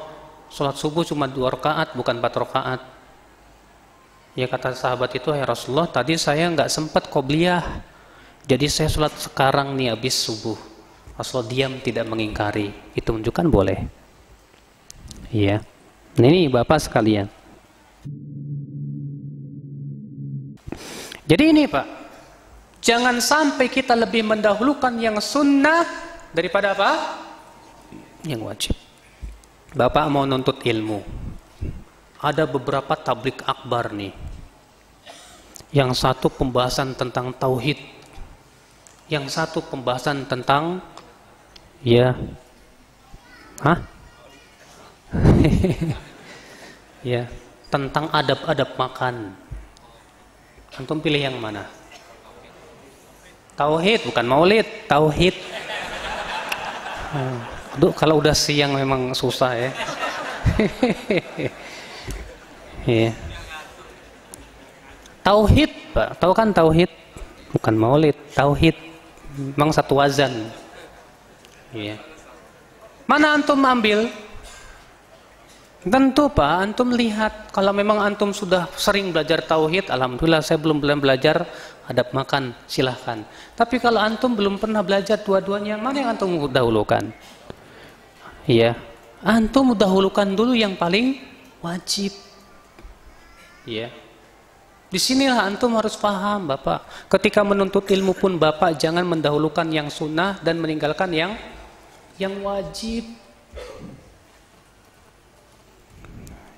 sholat subuh cuma 2 rakaat, bukan 4 rakaat. Ya, kata sahabat itu, ya Rasulullah, tadi saya nggak sempat qobliyah, jadi saya sholat sekarang nih habis subuh. Rasulullah diam, tidak mengingkari. Itu menunjukkan boleh. Ya, ini Bapak sekalian. Jadi ini Pak, jangan sampai kita lebih mendahulukan yang sunnah daripada apa? Yang wajib. Bapak mau nuntut ilmu, ada beberapa tablik akbar nih. Yang satu pembahasan tentang tauhid, yang satu pembahasan tentang ya tentang adab-adab makan. Antum pilih yang mana? Tauhid, bukan maulid, tauhid. Aduh, kalau udah siang memang susah ya. Ya. Tauhid, Pak. Tahu kan tauhid? Bukan maulid, tauhid. Memang satu wazan. Ya. Mana antum ambil? Tentu Pak, antum lihat. Kalau memang antum sudah sering belajar tauhid, alhamdulillah. Saya belum belajar adab makan, silahkan. Tapi kalau antum belum pernah belajar dua-duanya, mana yang antum dahulukan? Iya, antum dahulukan dulu yang paling wajib. Iya. Disinilah antum harus paham, Bapak. Ketika menuntut ilmu pun Bapak jangan mendahulukan yang sunnah dan meninggalkan yang wajib.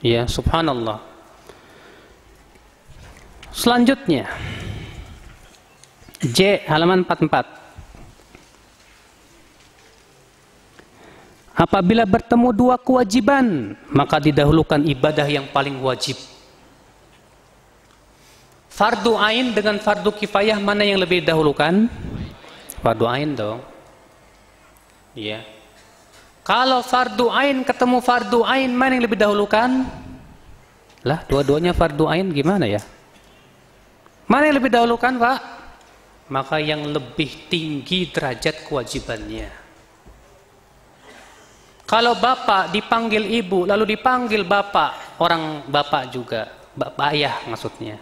Ya, subhanallah. Selanjutnya J halaman 44. Apabila bertemu 2 kewajiban, maka didahulukan ibadah yang paling wajib. Fardu ain dengan fardu kifayah, mana yang lebih didahulukan? Fardu ain dong. Iya. Kalau fardu ain ketemu fardu ain, mana yang lebih dahulukan? Lah, dua-duanya fardu ain gimana ya? Mana yang lebih dahulukan, Pak? Maka yang lebih tinggi derajat kewajibannya. Kalau bapak dipanggil ibu, lalu dipanggil bapak, orang bapak juga, bapak ayah maksudnya.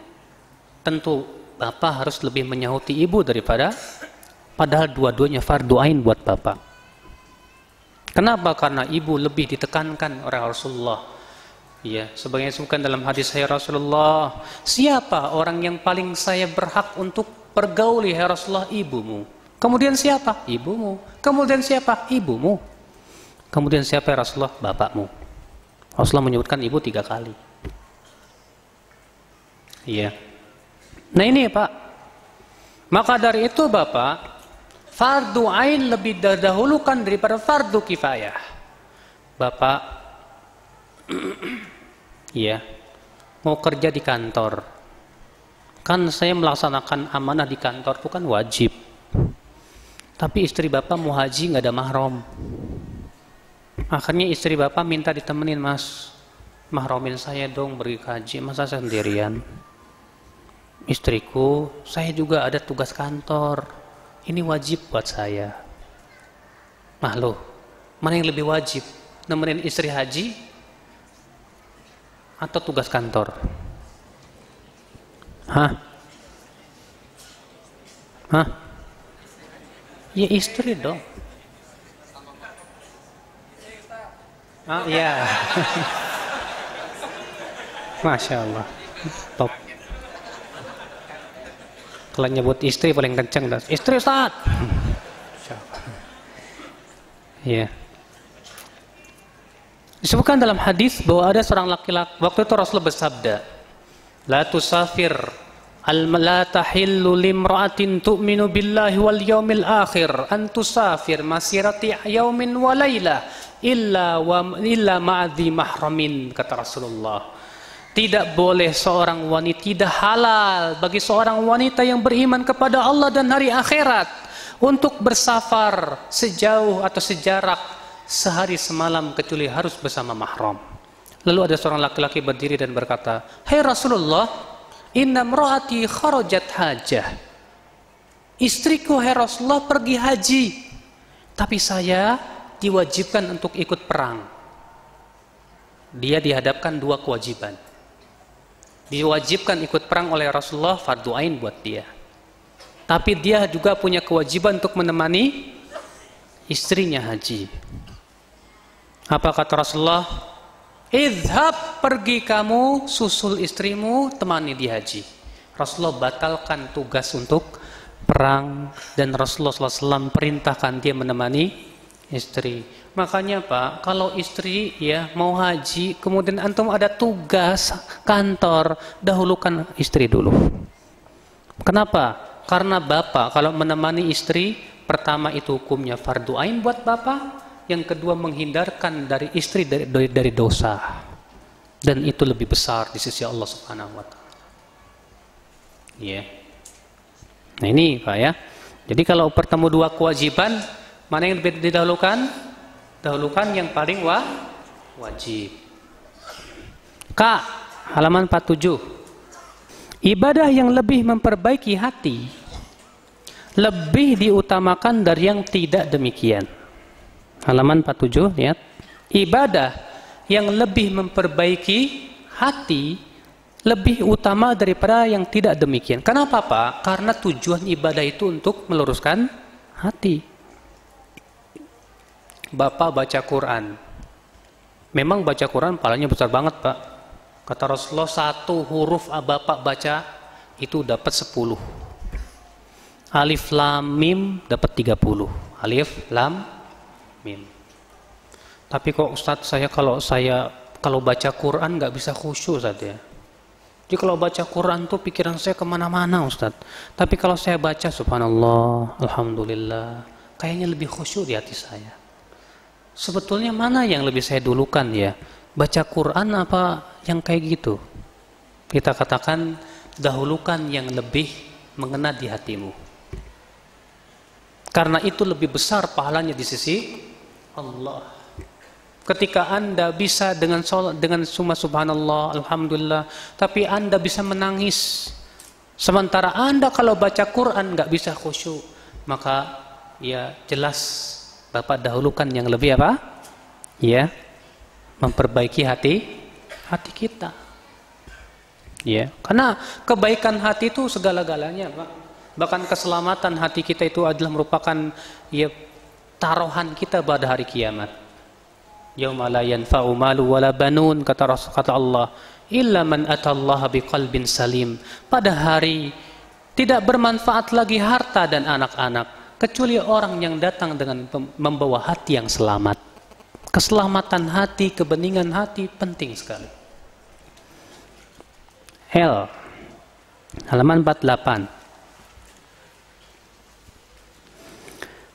Tentu bapak harus lebih menyahuti ibu daripada, padahal dua-duanya fardu ain buat bapak. Kenapa? Karena ibu lebih ditekankan oleh Rasulullah. Ya, sebagaimnya disebutkan dalam hadis saya Rasulullah, siapa orang yang paling saya berhak untuk pergauli, ya Rasulullah? Ibumu. Kemudian siapa? Ibumu. Kemudian siapa? Ibumu. Kemudian siapa, ya Rasulullah? Bapakmu. Rasulullah menyebutkan ibu 3 kali. Iya. Nah ini Pak. Maka dari itu Bapak, fardu ain lebih didahulukan daripada fardu kifayah. Bapak, ya, mau kerja di kantor. Kan saya melaksanakan amanah di kantor itu kan wajib. Tapi istri Bapak mau haji nggak ada mahram. Akhirnya istri Bapak minta ditemenin, Mas. Mahramin saya dong pergi ke haji, masa saya sendirian? Istriku, saya juga ada tugas kantor. Ini wajib buat saya. Nah loh, mana yang lebih wajib? Nemenin istri haji atau tugas kantor? Hah? Ya istri dong. Iya. Masya Allah. Top. Kalau nyebut istri paling kenceng dah. Istri Ustaz. Ya. Disebutkan dalam hadis bahwa ada seorang laki-laki, waktu itu Rasulullah bersabda, La tusafir la tahillu limra'atin tu'minu billahi wal yaumil akhir an tusafir masirati yaumin wa laila illa ma'adhi mahramin, kata Rasulullah. Tidak boleh seorang wanita, tidak halal bagi seorang wanita yang beriman kepada Allah dan hari akhirat untuk bersafar sejauh atau sejarak sehari semalam kecuali harus bersama mahram. Lalu ada seorang laki-laki berdiri dan berkata, "Hai Rasulullah, inna mra'ati kharajat hajah." Istriku, hai Rasulullah, pergi haji, tapi saya diwajibkan untuk ikut perang. Dia dihadapkan dua kewajiban. Diwajibkan ikut perang oleh Rasulullah, fardu ain buat dia. Tapi dia juga punya kewajiban untuk menemani istrinya haji. Apa kata Rasulullah? Idhab, pergi kamu, susul istrimu, temani di haji. Rasulullah batalkan tugas untuk perang dan Rasulullah SAW perintahkan dia menemani istri. Makanya Pak, kalau istri ya mau haji, kemudian antum ada tugas kantor, dahulukan istri dulu. Kenapa? Karena bapak kalau menemani istri, pertama itu hukumnya fardu ain buat bapak. Yang kedua menghindarkan dari istri dari dosa, dan itu lebih besar di sisi Allah Subhanahu wa taala. Ya. Nah ini Pak ya. Jadi kalau bertemu dua kewajiban, mana yang lebih didahulukan? Dahulukan yang paling wajib. Kak, halaman 47. Ibadah yang lebih memperbaiki hati lebih diutamakan dari yang tidak demikian. Halaman 47, lihat. Ibadah yang lebih memperbaiki hati lebih utama daripada yang tidak demikian. Kenapa Pak? Karena tujuan ibadah itu untuk meluruskan hati. Bapak baca Quran. Memang baca Quran pahalanya besar banget Pak. Kata Rasulullah, satu huruf Bapak baca itu dapat 10. Alif Lam Mim dapat 30. Alif Lam Mim. Tapi kok Ustadz, kalau baca Quran nggak bisa khusyuk Ustadz ya. Jadi kalau baca Quran tuh pikiran saya kemana-mana Ustadz. Tapi kalau saya baca subhanallah, alhamdulillah, kayaknya lebih khusyuk di hati saya. Sebetulnya mana yang lebih saya dulukan ya? Baca Quran apa yang kayak gitu? Kita katakan dahulukan yang lebih mengena di hatimu. Karena itu lebih besar pahalanya di sisi Allah. Ketika Anda bisa dengan summa subhanallah, alhamdulillah, tapi Anda bisa menangis, sementara Anda kalau baca Quran nggak bisa khusyuk, maka ya jelas Bapak dahulukan yang lebih apa? Ya, memperbaiki hati kita. Ya, karena kebaikan hati itu segala-galanya, Pak. Bahkan keselamatan hati kita itu adalah merupakan ya taruhan kita pada hari kiamat. Yauma la yanfa'u malu wala banun, kata Allah, illa man atallaha biqalbin salim. Pada hari tidak bermanfaat lagi harta dan anak-anak kecuali orang yang datang dengan membawa hati yang selamat. Keselamatan hati, kebeningan hati penting sekali. Halaman 48.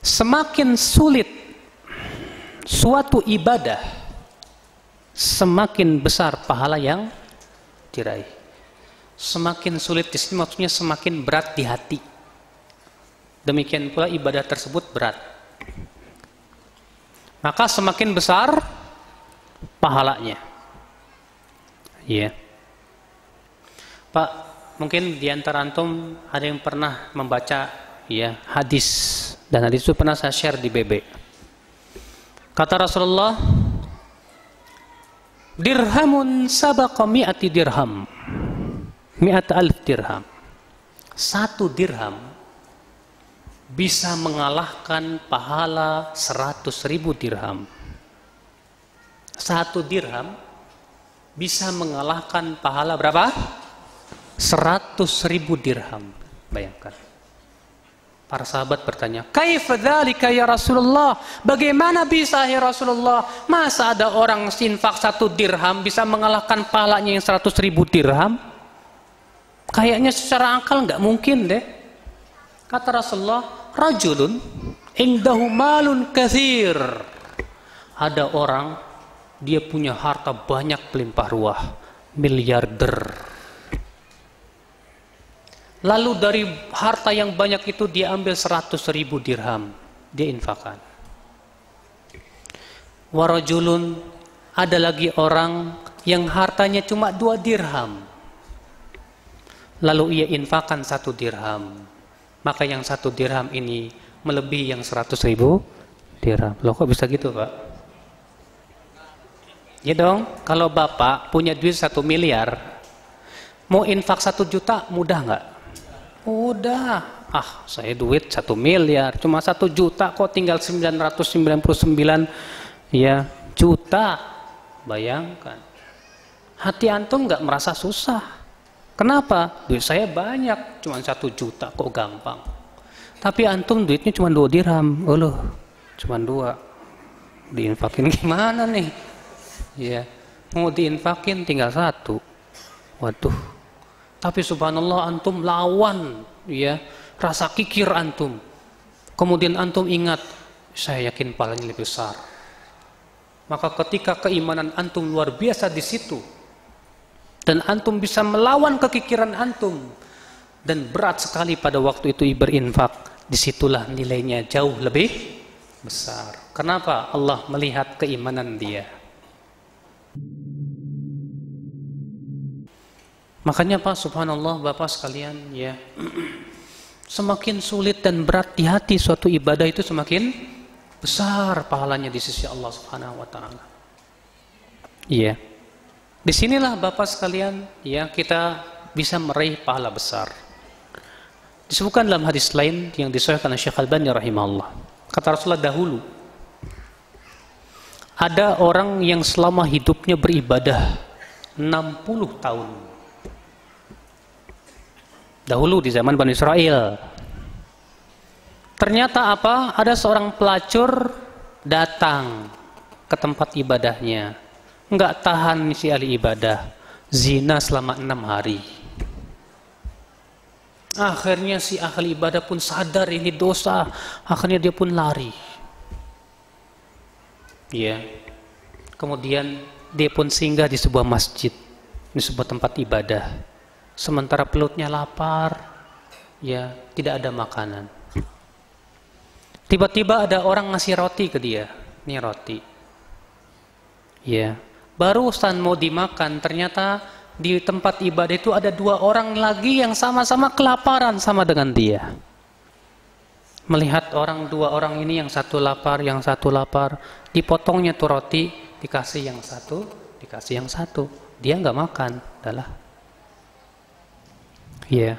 Semakin sulit suatu ibadah, semakin besar pahala yang diraih. Semakin sulit di sini maksudnya semakin berat di hati. Demikian pula ibadah tersebut berat. Maka semakin besar pahalanya. Iya. Pak, mungkin di antara antum ada yang pernah membaca ya hadis, dan hadis itu pernah saya share di BB. Kata Rasulullah, dirhamun sabaqa mi'ati dirham, mi'ata alf dirham. 1 dirham bisa mengalahkan pahala 100.000 dirham. 1 dirham bisa mengalahkan pahala berapa? 100.000 dirham. Bayangkan. Para sahabat bertanya, "Kaifa dzalika ya Rasulullah?" Bagaimana bisa ya Rasulullah? Masa ada orang infak 1 dirham bisa mengalahkan pahalanya yang 100.000 dirham? Kayaknya secara akal nggak mungkin deh. Kata Rasulullah, rajulun indahu malun katsir. Ada orang, dia punya harta banyak melimpah ruah, miliarder. Lalu dari harta yang banyak itu dia ambil 100.000 dirham, dia infakkan. Warajulun, ada lagi orang yang hartanya cuma 2 dirham. Lalu ia infakkan 1 dirham. Maka yang 1 dirham ini melebihi yang 100.000 dirham. Loh kok bisa gitu, Pak? Ya dong, kalau Bapak punya duit 1 miliar, mau infak 1 juta, mudah nggak? Mudah. Ah, saya duit 1 miliar, cuma 1 juta kok tinggal 999 ya juta. Bayangkan. Hati antum nggak merasa susah. Kenapa? Duit saya banyak, cuma 1 juta kok gampang. Tapi antum duitnya cuma 2 dirham. Oh loh, cuma 2. Diinfakin gimana nih? Ya, mau diinfakin tinggal 1. Waduh. Tapi subhanallah antum lawan, ya, rasa kikir antum. Kemudian antum ingat, saya yakin pahalanya lebih besar. Maka ketika keimanan antum luar biasa di situ, dan antum bisa melawan kekikiran antum, dan berat sekali pada waktu itu berinfak, disitulah nilainya jauh lebih besar. Kenapa? Allah melihat keimanan dia. Makanya Pak, subhanallah Bapak sekalian, ya, semakin sulit dan berat di hati suatu ibadah itu semakin besar pahalanya di sisi Allah Subhanahu wa taala. Iya. Disinilah Bapak sekalian, ya, kita bisa meraih pahala besar. Disebutkan dalam hadis lain yang disahihkan oleh Syekh Al-Albani rahimahullah. Kata Rasulullah, dahulu ada orang yang selama hidupnya beribadah 60 tahun. Dahulu di zaman Bani Israel. Ternyata apa? Ada seorang pelacur datang ke tempat ibadahnya. Enggak tahan si ahli ibadah. Zina selama 6 hari. Akhirnya si ahli ibadah pun sadar ini dosa. Akhirnya dia pun lari. Ya. Kemudian dia pun singgah di sebuah masjid, di sebuah tempat ibadah. Sementara pelutnya lapar, ya, tidak ada makanan. Tiba-tiba ada orang ngasih roti ke dia. Ini roti. Ya, barusan mau dimakan, ternyata di tempat ibadah itu ada 2 orang lagi yang sama-sama kelaparan sama dengan dia. Melihat 2 orang ini, yang satu lapar, yang satu lapar, dipotongnya tuh roti, dikasih yang satu, dikasih yang satu. Dia nggak makan, adalah. Ya.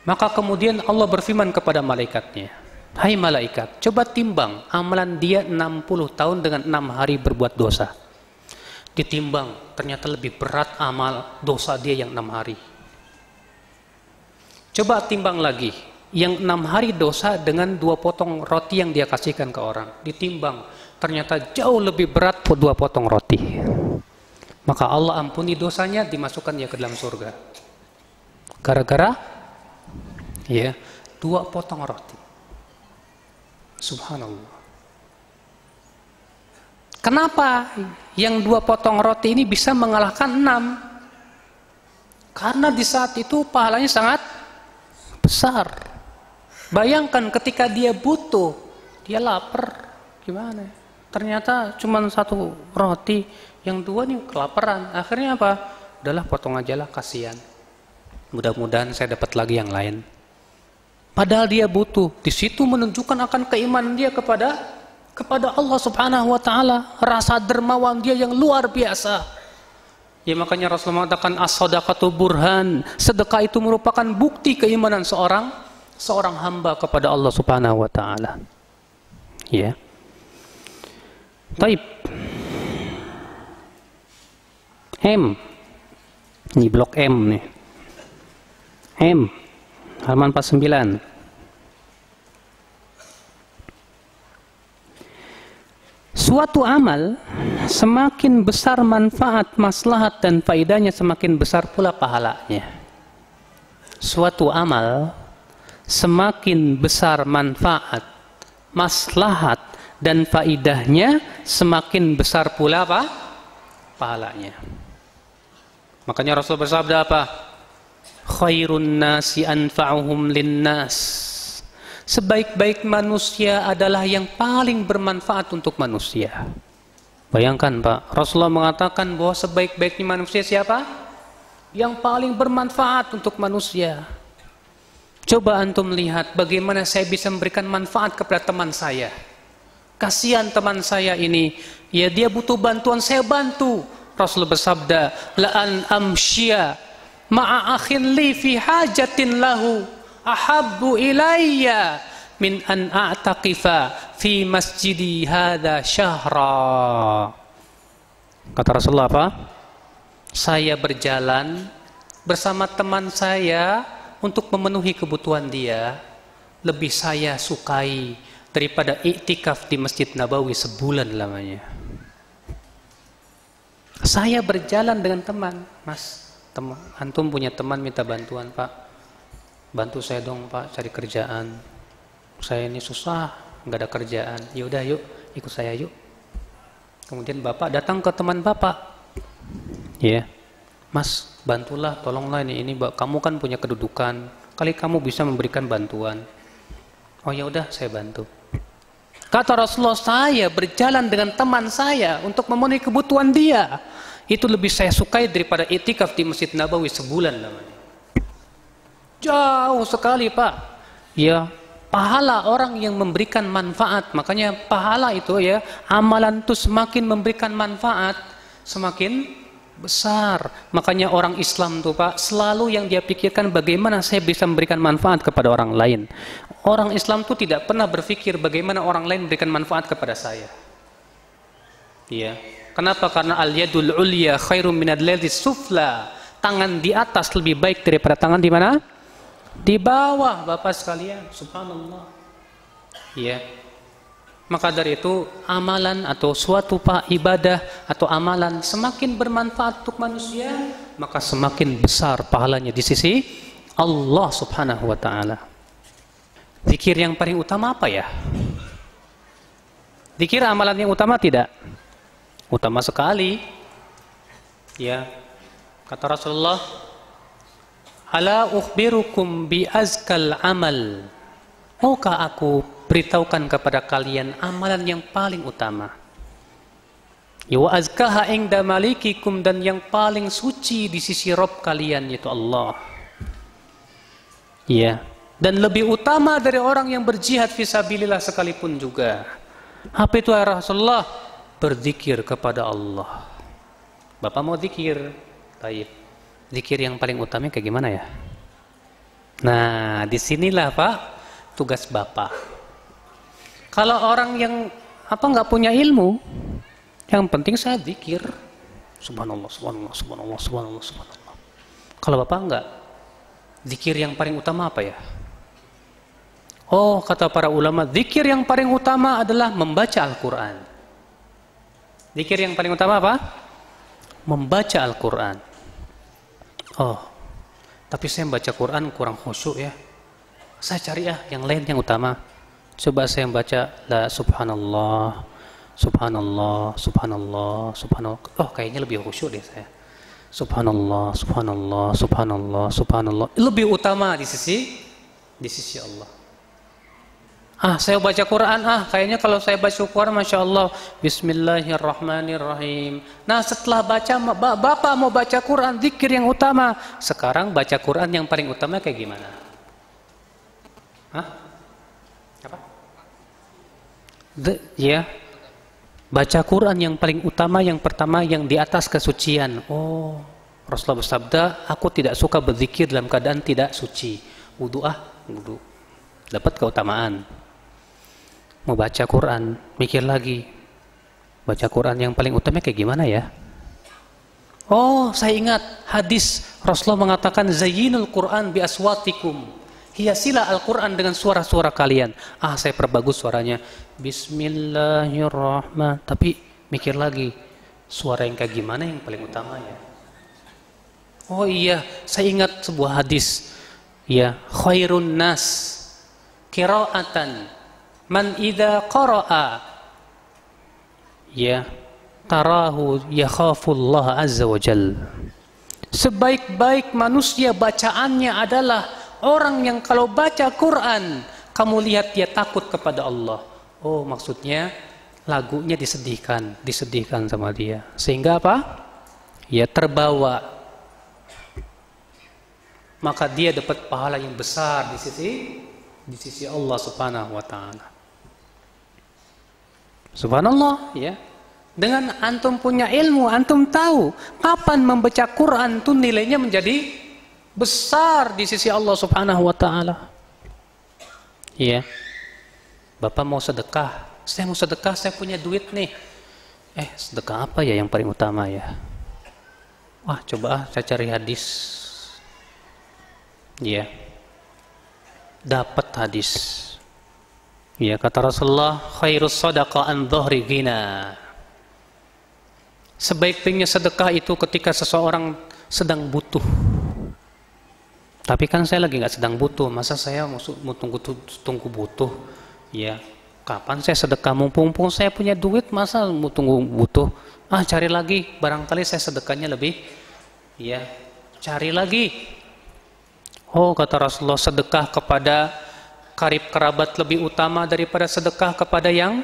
Maka kemudian Allah berfirman kepada malaikatnya, hai malaikat, coba timbang amalan dia 60 tahun dengan 6 hari berbuat dosa. Ditimbang, ternyata lebih berat amal dosa dia yang 6 hari. Coba timbang lagi, yang 6 hari dosa dengan 2 potong roti yang dia kasihkan ke orang. Ditimbang, ternyata jauh lebih berat 2 potong roti. Maka Allah ampuni dosanya, dimasukkan dia ke dalam surga. Gara-gara, ya, 2 potong roti. Subhanallah. Kenapa yang 2 potong roti ini bisa mengalahkan 6? Karena di saat itu pahalanya sangat besar. Bayangkan ketika dia butuh, dia lapar, gimana? Ternyata cuma 1 roti, yang 2 nih kelaparan. Akhirnya apa? Udahlah, potong aja lah, kasihan. Mudah-mudahan saya dapat lagi yang lain. Padahal dia butuh. Di situ menunjukkan akan keimanan dia kepada Allah Subhanahu wa taala, rasa dermawan dia yang luar biasa. Ya, makanya Rasulullah mengatakan as-shadaqatu burhan. Sedekah itu merupakan bukti keimanan seorang hamba kepada Allah Subhanahu wa taala. Ya. Baik. M. Ini blok M nih. M, halaman 49. Suatu amal semakin besar manfaat, maslahat dan faedahnya, semakin besar pula pahalanya. suatu amal semakin besar manfaat, maslahat dan faidahnya, semakin besar pula apa? Pahalanya. Makanya Rasul bersabda apa? Khairun nasi anfa'uhum linnas. Sebaik-baik manusia adalah yang paling bermanfaat untuk manusia. Bayangkan Pak, Rasulullah mengatakan bahwa sebaik-baiknya manusia siapa? Yang paling bermanfaat untuk manusia. Coba antum lihat bagaimana saya bisa memberikan manfaat kepada teman saya. Kasihan teman saya ini, ya dia butuh bantuan, saya bantu. Rasul bersabda, la'an amsya ma'a akhin li fi hajatin lahu ahabbu ilayya min an a'taqifa fi masjidi hadha syahra. Kata Rasulullah apa? Saya berjalan bersama teman saya untuk memenuhi kebutuhan dia, lebih saya sukai daripada iktikaf di Masjid Nabawi sebulan lamanya. Saya berjalan dengan teman, Mas, antum punya teman minta bantuan, Pak, bantu saya dong Pak cari kerjaan, saya ini susah, nggak ada kerjaan. Yaudah yuk, ikut saya yuk. Kemudian Bapak datang ke teman Bapak, ya, Mas, bantulah, tolonglah ini kamu kan punya kedudukan, kali kamu bisa memberikan bantuan. Oh ya udah, saya bantu. Kata Rasulullah, saya berjalan dengan teman saya untuk memenuhi kebutuhan dia, itu lebih saya sukai daripada iktikaf di Masjid Nabawi sebulan namanya. Jauh sekali Pak. Ya, pahala orang yang memberikan manfaat. Makanya pahala itu ya, amalan itu semakin memberikan manfaat, semakin besar. Makanya orang Islam tuh Pak, selalu yang dia pikirkan bagaimana saya bisa memberikan manfaat kepada orang lain. Orang Islam tuh tidak pernah berpikir bagaimana orang lain memberikan manfaat kepada saya. Iya. Kenapa? Karena al-yadul ulya khairum minal yadis sufla. Tangan di atas lebih baik daripada tangan di mana? Di bawah, Bapak sekalian. Subhanallah. Iya. Maka dari itu amalan atau suatu ibadah atau amalan semakin bermanfaat untuk manusia, maka semakin besar pahalanya di sisi Allah Subhanahu wa taala. Zikir yang paling utama apa ya? Zikir amalan yang utama tidak? Utama sekali. Ya. Kata Rasulullah, "Ala ukhbirukum bi azkal amal." Maukah aku beritahukan kepada kalian amalan yang paling utama? Ya wa azkaha inda malikikum, dan yang paling suci di sisi Rabb kalian, yaitu Allah. Ya, dan lebih utama dari orang yang berjihad fisabilillah sekalipun juga. Apa itu ya Rasulullah? Berzikir kepada Allah. Bapak mau zikir, baik. Zikir yang paling utama kayak gimana ya? Nah, disinilah Pak tugas Bapak. Kalau orang yang nggak punya ilmu, yang penting saya zikir, subhanallah, subhanallah, subhanallah, subhanallah, subhanallah. Kalau Bapak enggak, zikir yang paling utama apa ya? Oh, kata para ulama, zikir yang paling utama adalah membaca Al-Quran. Zikir yang paling utama apa? Membaca Al-Quran. Oh, tapi saya membaca Quran kurang khusyuk ya. Saya cari yang lain yang utama. Coba saya membaca la subhanallah, subhanallah, subhanallah, subhanallah. Oh, kayaknya lebih khusyuk deh saya. Subhanallah, subhanallah, subhanallah, subhanallah. Lebih utama di sisi Allah. Saya baca Quran, kayaknya kalau saya baca Quran, Masya Allah, Bismillahirrahmanirrahim. Nah, setelah baca, Bapak mau baca Quran, zikir yang utama. Sekarang baca Quran yang paling utama kayak gimana? Apa? Ya, baca Quran yang paling utama, yang pertama, yang di atas kesucian. Oh, Rasulullah bersabda, aku tidak suka berzikir dalam keadaan tidak suci. Wudu, wudu. Dapat keutamaan. Mau baca Quran, mikir lagi, baca Quran yang paling utama kayak gimana ya? Oh, saya ingat hadis Rasulullah mengatakan, zayyinul Quran bi aswatikum, hiasilah Al-Quran dengan suara-suara kalian. Saya perbagus suaranya, Bismillahirrahmanirrahim. Tapi mikir lagi, suara yang kayak gimana yang paling utama ya? Oh iya, saya ingat sebuah hadis, ya, khairun nas qiraatan man idza qara'a, ya, tarahu yakhafullah azza wa jal. Sebaik-baik manusia bacaannya adalah orang yang kalau baca Quran kamu lihat dia takut kepada Allah. Oh, maksudnya lagunya disedihkan sama dia, sehingga apa? Ya, terbawa, maka dia dapat pahala yang besar di sisi Allah Subhanahu wa taala. Subhanallah, ya. Dengan antum punya ilmu, antum tahu kapan membaca Quran itu nilainya menjadi besar di sisi Allah Subhanahu wa taala. Iya. Bapak mau sedekah, saya mau sedekah, saya punya duit nih. Sedekah apa ya yang paling utama ya? Wah, coba saya cari hadis. Iya. Dapat hadis. Iya, kata Rasulullah, khairus shadaqah an dhahri ghina. Sebaik-baiknya sedekah itu ketika seseorang sedang butuh. Tapi kan saya lagi nggak sedang butuh, masa saya mau tunggu butuh? Ya, kapan saya sedekah? Mumpung saya punya duit, masa mau tunggu butuh? Cari lagi, barangkali saya sedekahnya lebih. Ya, cari lagi. Oh, kata Rasulullah, sedekah kepada karib kerabat lebih utama daripada sedekah kepada yang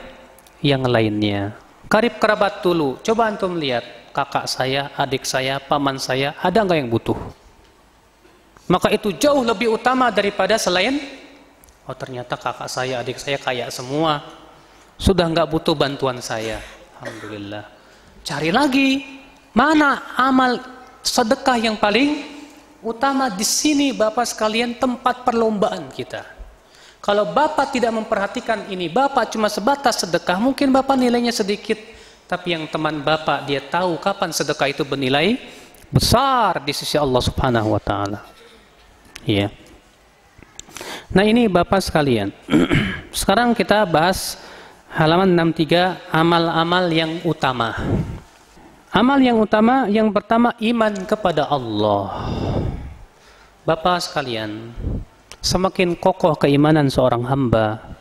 lainnya. Karib kerabat dulu. Coba antum lihat, kakak saya, adik saya, paman saya, ada nggak yang butuh? Maka itu jauh lebih utama daripada selain. Oh, ternyata kakak saya, adik saya kaya semua, sudah nggak butuh bantuan saya. Alhamdulillah. Cari lagi, mana amal sedekah yang paling utama? Di sini Bapak sekalian tempat perlombaan kita. Kalau Bapak tidak memperhatikan ini, Bapak cuma sebatas sedekah, mungkin Bapak nilainya sedikit. Tapi yang teman Bapak, dia tahu kapan sedekah itu bernilai besar di sisi Allah Subhanahu wa taala. Iya. Nah, ini Bapak sekalian. Sekarang kita bahas halaman 63, amal-amal yang utama. Amal yang utama, yang pertama iman kepada Allah. Bapak sekalian, semakin kokoh keimanan seorang hamba,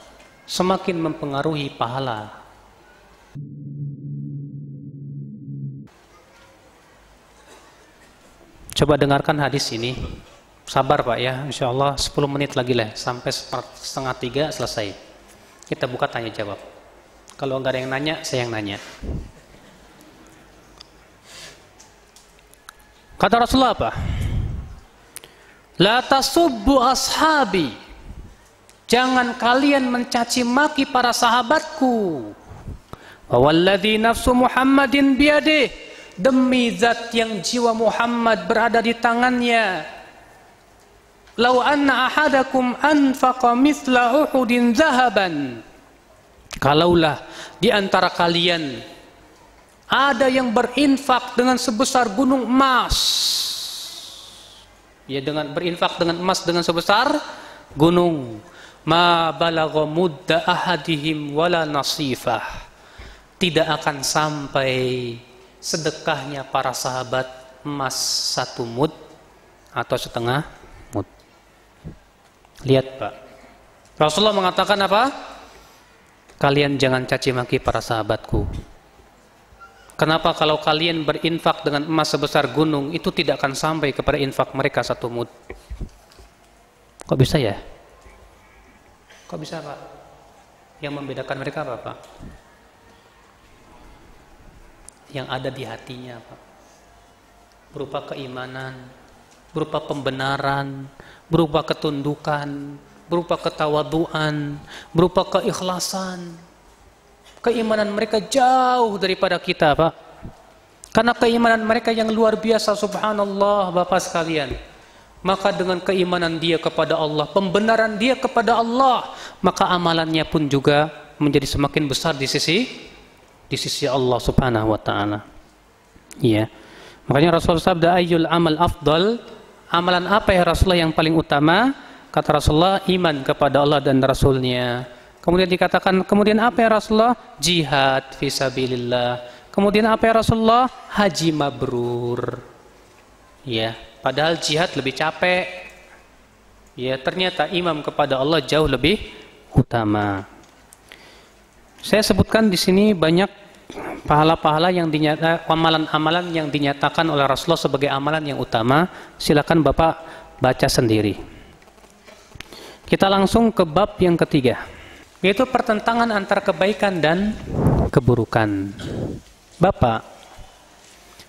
semakin mempengaruhi pahala. Coba dengarkan hadis ini. Sabar Pak ya, insya Allah 10 menit lagi lah, sampai 2:30 selesai. Kita buka tanya jawab. Kalau nggak ada yang nanya, saya yang nanya. Kata Rasulullah apa? La tasubbu ashabi. Jangan kalian mencaci maki para sahabatku. Walladzi nafsu Muhammadin biyadih. Demi zat yang jiwa Muhammad berada di tangannya. Lau anna ahadakum anfaqa mithla Uhudin zahaban. Kalaulah di antara kalian ada yang berinfak dengan sebesar gunung emas. Ya, dengan berinfak dengan emas dengan sebesar gunung. Ma balagha mudda ahadihim wala nasifah. Tidak akan sampai sedekahnya para sahabat emas 1 mud atau setengah mud. Lihat Pak, Rasulullah mengatakan apa? Kalian jangan caci maki para sahabatku. Kenapa? Kalau kalian berinfak dengan emas sebesar gunung, itu tidak akan sampai kepada infak mereka 1 mud. Kok bisa ya? Kok bisa Pak? Yang membedakan mereka apa Pak? Yang ada di hatinya Pak, berupa keimanan, berupa pembenaran, berupa ketundukan, berupa ketawaduan, berupa keikhlasan. Keimanan mereka jauh daripada kita Pak, karena keimanan mereka yang luar biasa. Subhanallah Bapak sekalian. Maka dengan keimanan dia kepada Allah, pembenaran dia kepada Allah, maka amalannya pun juga menjadi semakin besar di sisi Allah Subhanahu wa taala. Iya. Makanya Rasulullah sabda, ayyul amal afdal? Amalan apa ya Rasulullah yang paling utama? Kata Rasulullah, iman kepada Allah dan Rasulnya. Kemudian dikatakan, kemudian apa ya Rasulullah? Jihad fisabilillah. Kemudian apa ya Rasulullah? Haji mabrur. Ya, padahal jihad lebih capek. ya ternyata imam kepada Allah jauh lebih utama. Saya sebutkan di sini banyak pahala-pahala yang dinyatakan, amalan-amalan yang dinyatakan oleh Rasulullah sebagai amalan yang utama. Silakan Bapak baca sendiri. Kita langsung ke bab yang ketiga, yaitu pertentangan antara kebaikan dan keburukan. Bapak,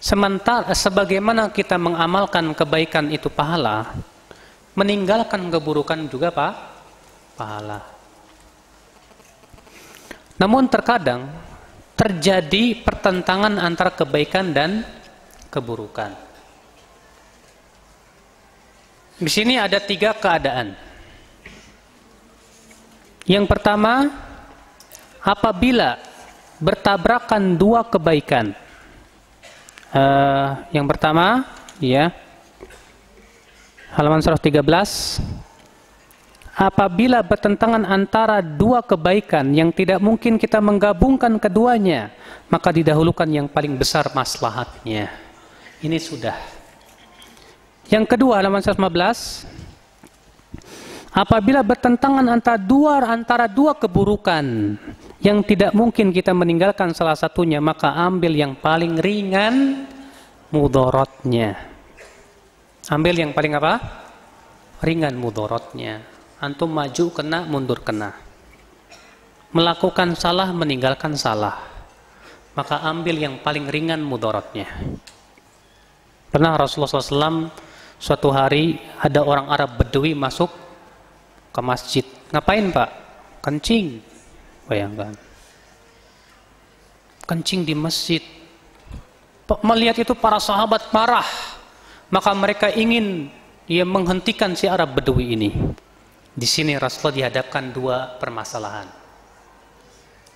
sementara sebagaimana kita mengamalkan kebaikan itu pahala, meninggalkan keburukan juga pahala. Namun terkadang terjadi pertentangan antara kebaikan dan keburukan. Di sini ada 3 keadaan. Yang pertama, apabila bertabrakan 2 kebaikan. Yang pertama, ya, halaman 113. Apabila bertentangan antara 2 kebaikan yang tidak mungkin kita menggabungkan keduanya, maka didahulukan yang paling besar maslahatnya. Ini sudah. Yang kedua, halaman 115. Apabila bertentangan antara 2 keburukan yang tidak mungkin kita meninggalkan salah satunya, maka ambil yang paling ringan mudaratnya. Ambil yang paling apa? Ringan mudaratnya. Antum maju kena, mundur kena. Melakukan salah, meninggalkan salah. Maka ambil yang paling ringan mudaratnya. Pernah Rasulullah SAW suatu hari ada orang Arab Bedui masuk ke masjid. Ngapain Pak? Kencing. Bayangkan. Kencing di masjid. Melihat itu para sahabat marah. Maka mereka ingin menghentikan si Arab Bedui ini. Di sini Rasulullah dihadapkan 2 permasalahan.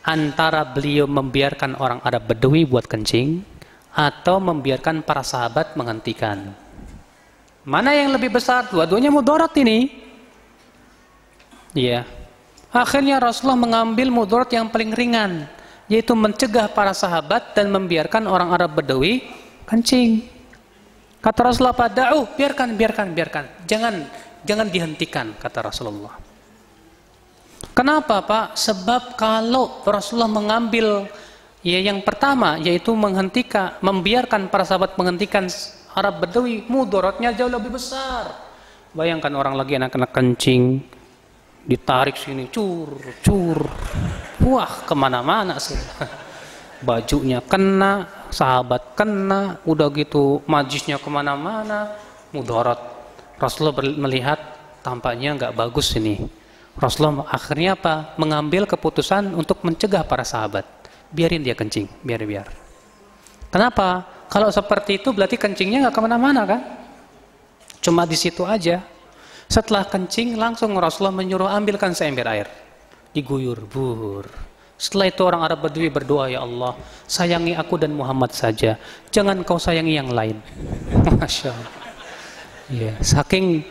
Antara beliau membiarkan orang Arab Bedui buat kencing, atau membiarkan para sahabat menghentikan. Mana yang lebih besar? Dua-duanya mudarat ini. Ya. Akhirnya Rasulullah mengambil mudarat yang paling ringan, yaitu mencegah para sahabat dan membiarkan orang Arab Bedui kencing. Kata Rasulullah, "Pada'u, biarkan. Jangan dihentikan," kata Rasulullah. Kenapa Pak? Sebab kalau Rasulullah mengambil yang pertama, yaitu membiarkan para sahabat menghentikan Arab Bedui, mudaratnya jauh lebih besar. Bayangkan orang lagi anak-anak kencing, ditarik sini, cur, wah kemana-mana sudah. Bajunya kena, sahabat kena, udah gitu majlisnya kemana-mana, mudarat. Rasulullah melihat tampaknya nggak bagus ini. Rasulullah akhirnya apa? Mengambil keputusan untuk mencegah para sahabat. Biarin dia kencing, biar. Kenapa? Kalau seperti itu berarti kencingnya nggak kemana-mana kan? Cuma di situ aja. Setelah kencing langsung Rasulullah menyuruh ambilkan seember air, diguyur bur. Setelah itu orang Arab Bedui berdoa, "Ya Allah, sayangi aku dan Muhammad saja, jangan kau sayangi yang lain." Masya Allah. Ya, saking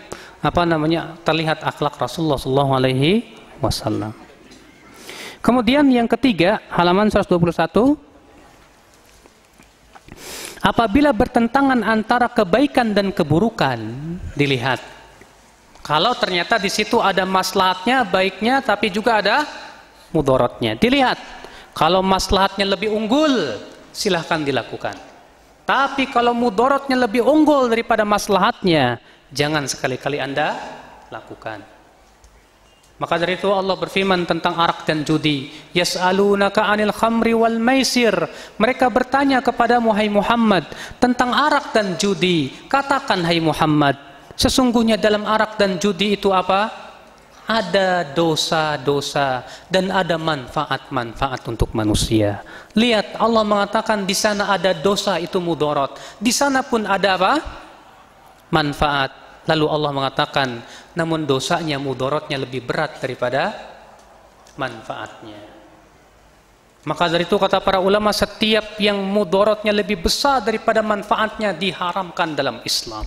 terlihat akhlak Rasulullah SAW. Kemudian yang ketiga, halaman 121. Apabila bertentangan antara kebaikan dan keburukan, dilihat. Kalau ternyata di situ ada maslahatnya, baiknya, tapi juga ada mudaratnya. Dilihat. Kalau maslahatnya lebih unggul, silahkan dilakukan. Tapi kalau mudaratnya lebih unggul daripada maslahatnya, jangan sekali-kali Anda lakukan. Maka dari itu Allah berfirman tentang arak dan judi. Yas'alunaka 'anil khamri wal maisir. Mereka bertanya kepadamu hai Muhammad tentang arak dan judi. Katakan hai Muhammad, sesungguhnya dalam arak dan judi itu apa? Ada dosa-dosa dan ada manfaat-manfaat untuk manusia. Lihat, Allah mengatakan di sana ada dosa, itu mudarat. Di sana pun ada apa? Manfaat. Lalu Allah mengatakan, namun dosanya, mudaratnya lebih berat daripada manfaatnya. Maka dari itu kata para ulama, setiap yang mudaratnya lebih besar daripada manfaatnya diharamkan dalam Islam.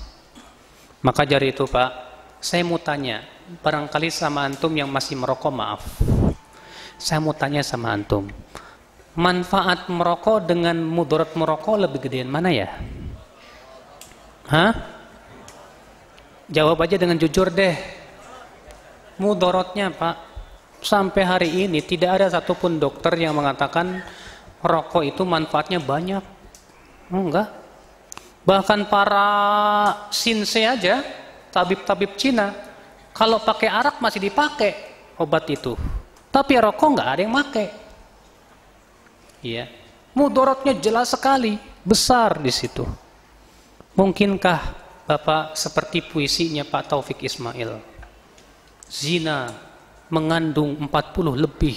Maka dari itu Pak, saya mau tanya, barangkali sama antum yang masih merokok, maaf, saya mau tanya sama antum, manfaat merokok dengan mudarat merokok lebih gedean mana ya? Hah? Jawab aja dengan jujur deh. Mudorotnya Pak, sampai hari ini tidak ada satupun dokter yang mengatakan rokok itu manfaatnya banyak. Enggak. Bahkan para sinse aja, tabib-tabib Cina, kalau pakai arak masih dipakai obat itu. Tapi rokok nggak ada yang pakai. Iya. Mudorotnya jelas sekali, besar di situ. Mungkinkah Bapak seperti puisinya Pak Taufik Ismail? Zina mengandung 40 lebih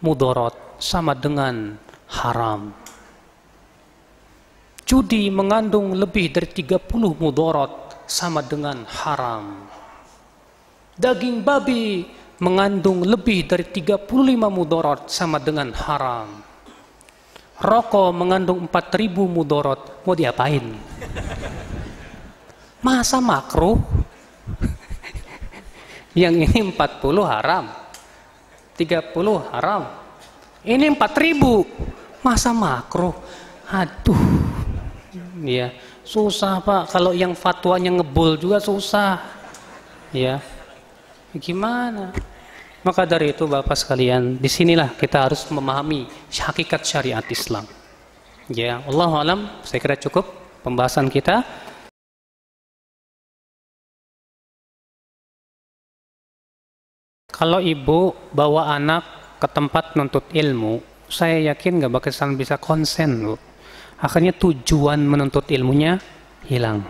mudorot sama dengan haram. Judi mengandung lebih dari 30 mudorot sama dengan haram. Daging babi mengandung lebih dari 35 mudorot sama dengan haram. Rokok mengandung 4000 mudorot, mau diapain? Masa makruh? Yang ini 40 haram, 30 haram, ini 4000, masa makruh? Aduh, ya susah Pak. Kalau yang fatwanya ngebul juga susah, ya gimana? Maka dari itu Bapak sekalian, disinilah kita harus memahami hakikat syariat Islam. Ya, Allahu a'lam. Saya kira cukup pembahasan kita. Kalau ibu bawa anak ke tempat nuntut ilmu, saya yakin gak bakal bisa konsen, Bu. Akhirnya tujuan menuntut ilmunya hilang.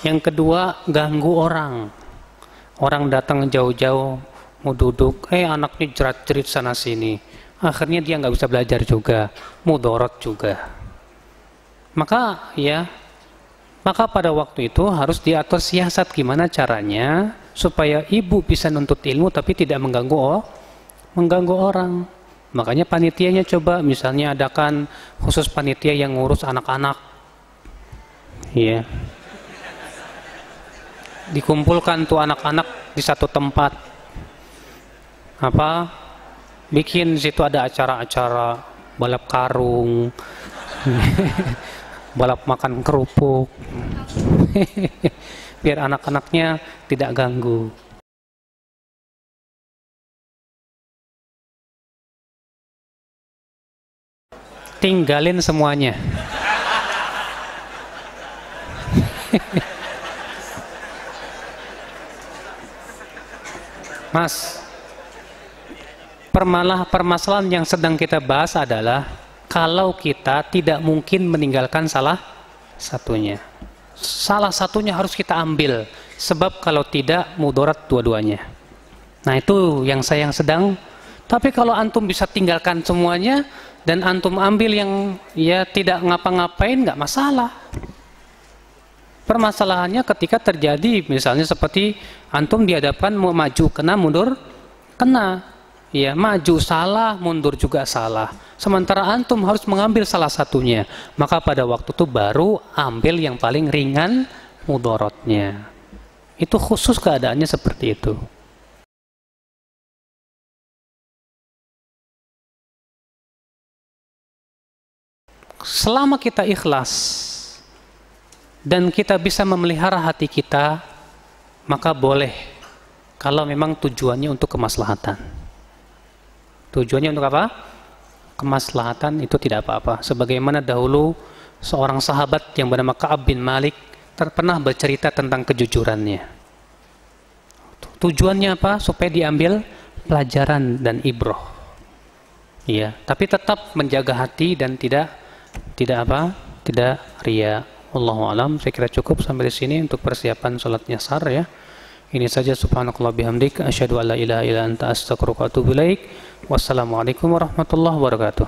Yang kedua, ganggu orang. Orang datang jauh-jauh mau duduk, anaknya jerat-jerit sana sini. Akhirnya dia nggak bisa belajar juga, mudorot juga. Maka pada waktu itu harus diatur siasat gimana caranya supaya ibu bisa nuntut ilmu tapi tidak mengganggu orang. Makanya panitianya coba misalnya adakan khusus panitia yang ngurus anak-anak. Iya. Dikumpulkan tuh anak-anak di satu tempat. Bikin situ ada acara-acara balap karung, balap makan kerupuk. Biar anak-anaknya tidak ganggu. Tinggalin semuanya. Mas, permasalahan yang sedang kita bahas adalah kalau kita tidak mungkin meninggalkan salah satunya. Salah satunya harus kita ambil, sebab kalau tidak mudarat dua-duanya. Nah itu yang saya sedang. Tapi kalau antum bisa tinggalkan semuanya dan antum ambil yang tidak ngapa-ngapain, nggak masalah. Permasalahannya ketika terjadi misalnya seperti antum dihadapkan mau maju kena, mundur kena. Ya, maju salah, mundur juga salah. Sementara antum harus mengambil salah satunya. Maka pada waktu itu baru ambil yang paling ringan mudorotnya. Itu khusus keadaannya seperti itu. Selama kita ikhlas dan kita bisa memelihara hati kita, maka boleh kalau memang tujuannya untuk kemaslahatan. Tujuannya untuk apa? Kemaslahatan, itu tidak apa-apa. Sebagaimana dahulu seorang sahabat yang bernama Ka'ab bin Malik pernah bercerita tentang kejujurannya. Tujuannya apa? Supaya diambil pelajaran dan ibroh. Iya, tapi tetap menjaga hati dan tidak ria. Wallahu a'lam. Saya kira cukup sampai di sini untuk persiapan salat nyasar ya. Ini saja, subhanakallah bihamdik, asyhadu an la ilaha illa anta, astaghfiruka wa atubu ilaik. Wassalamualaikum warahmatullahi wabarakatuh.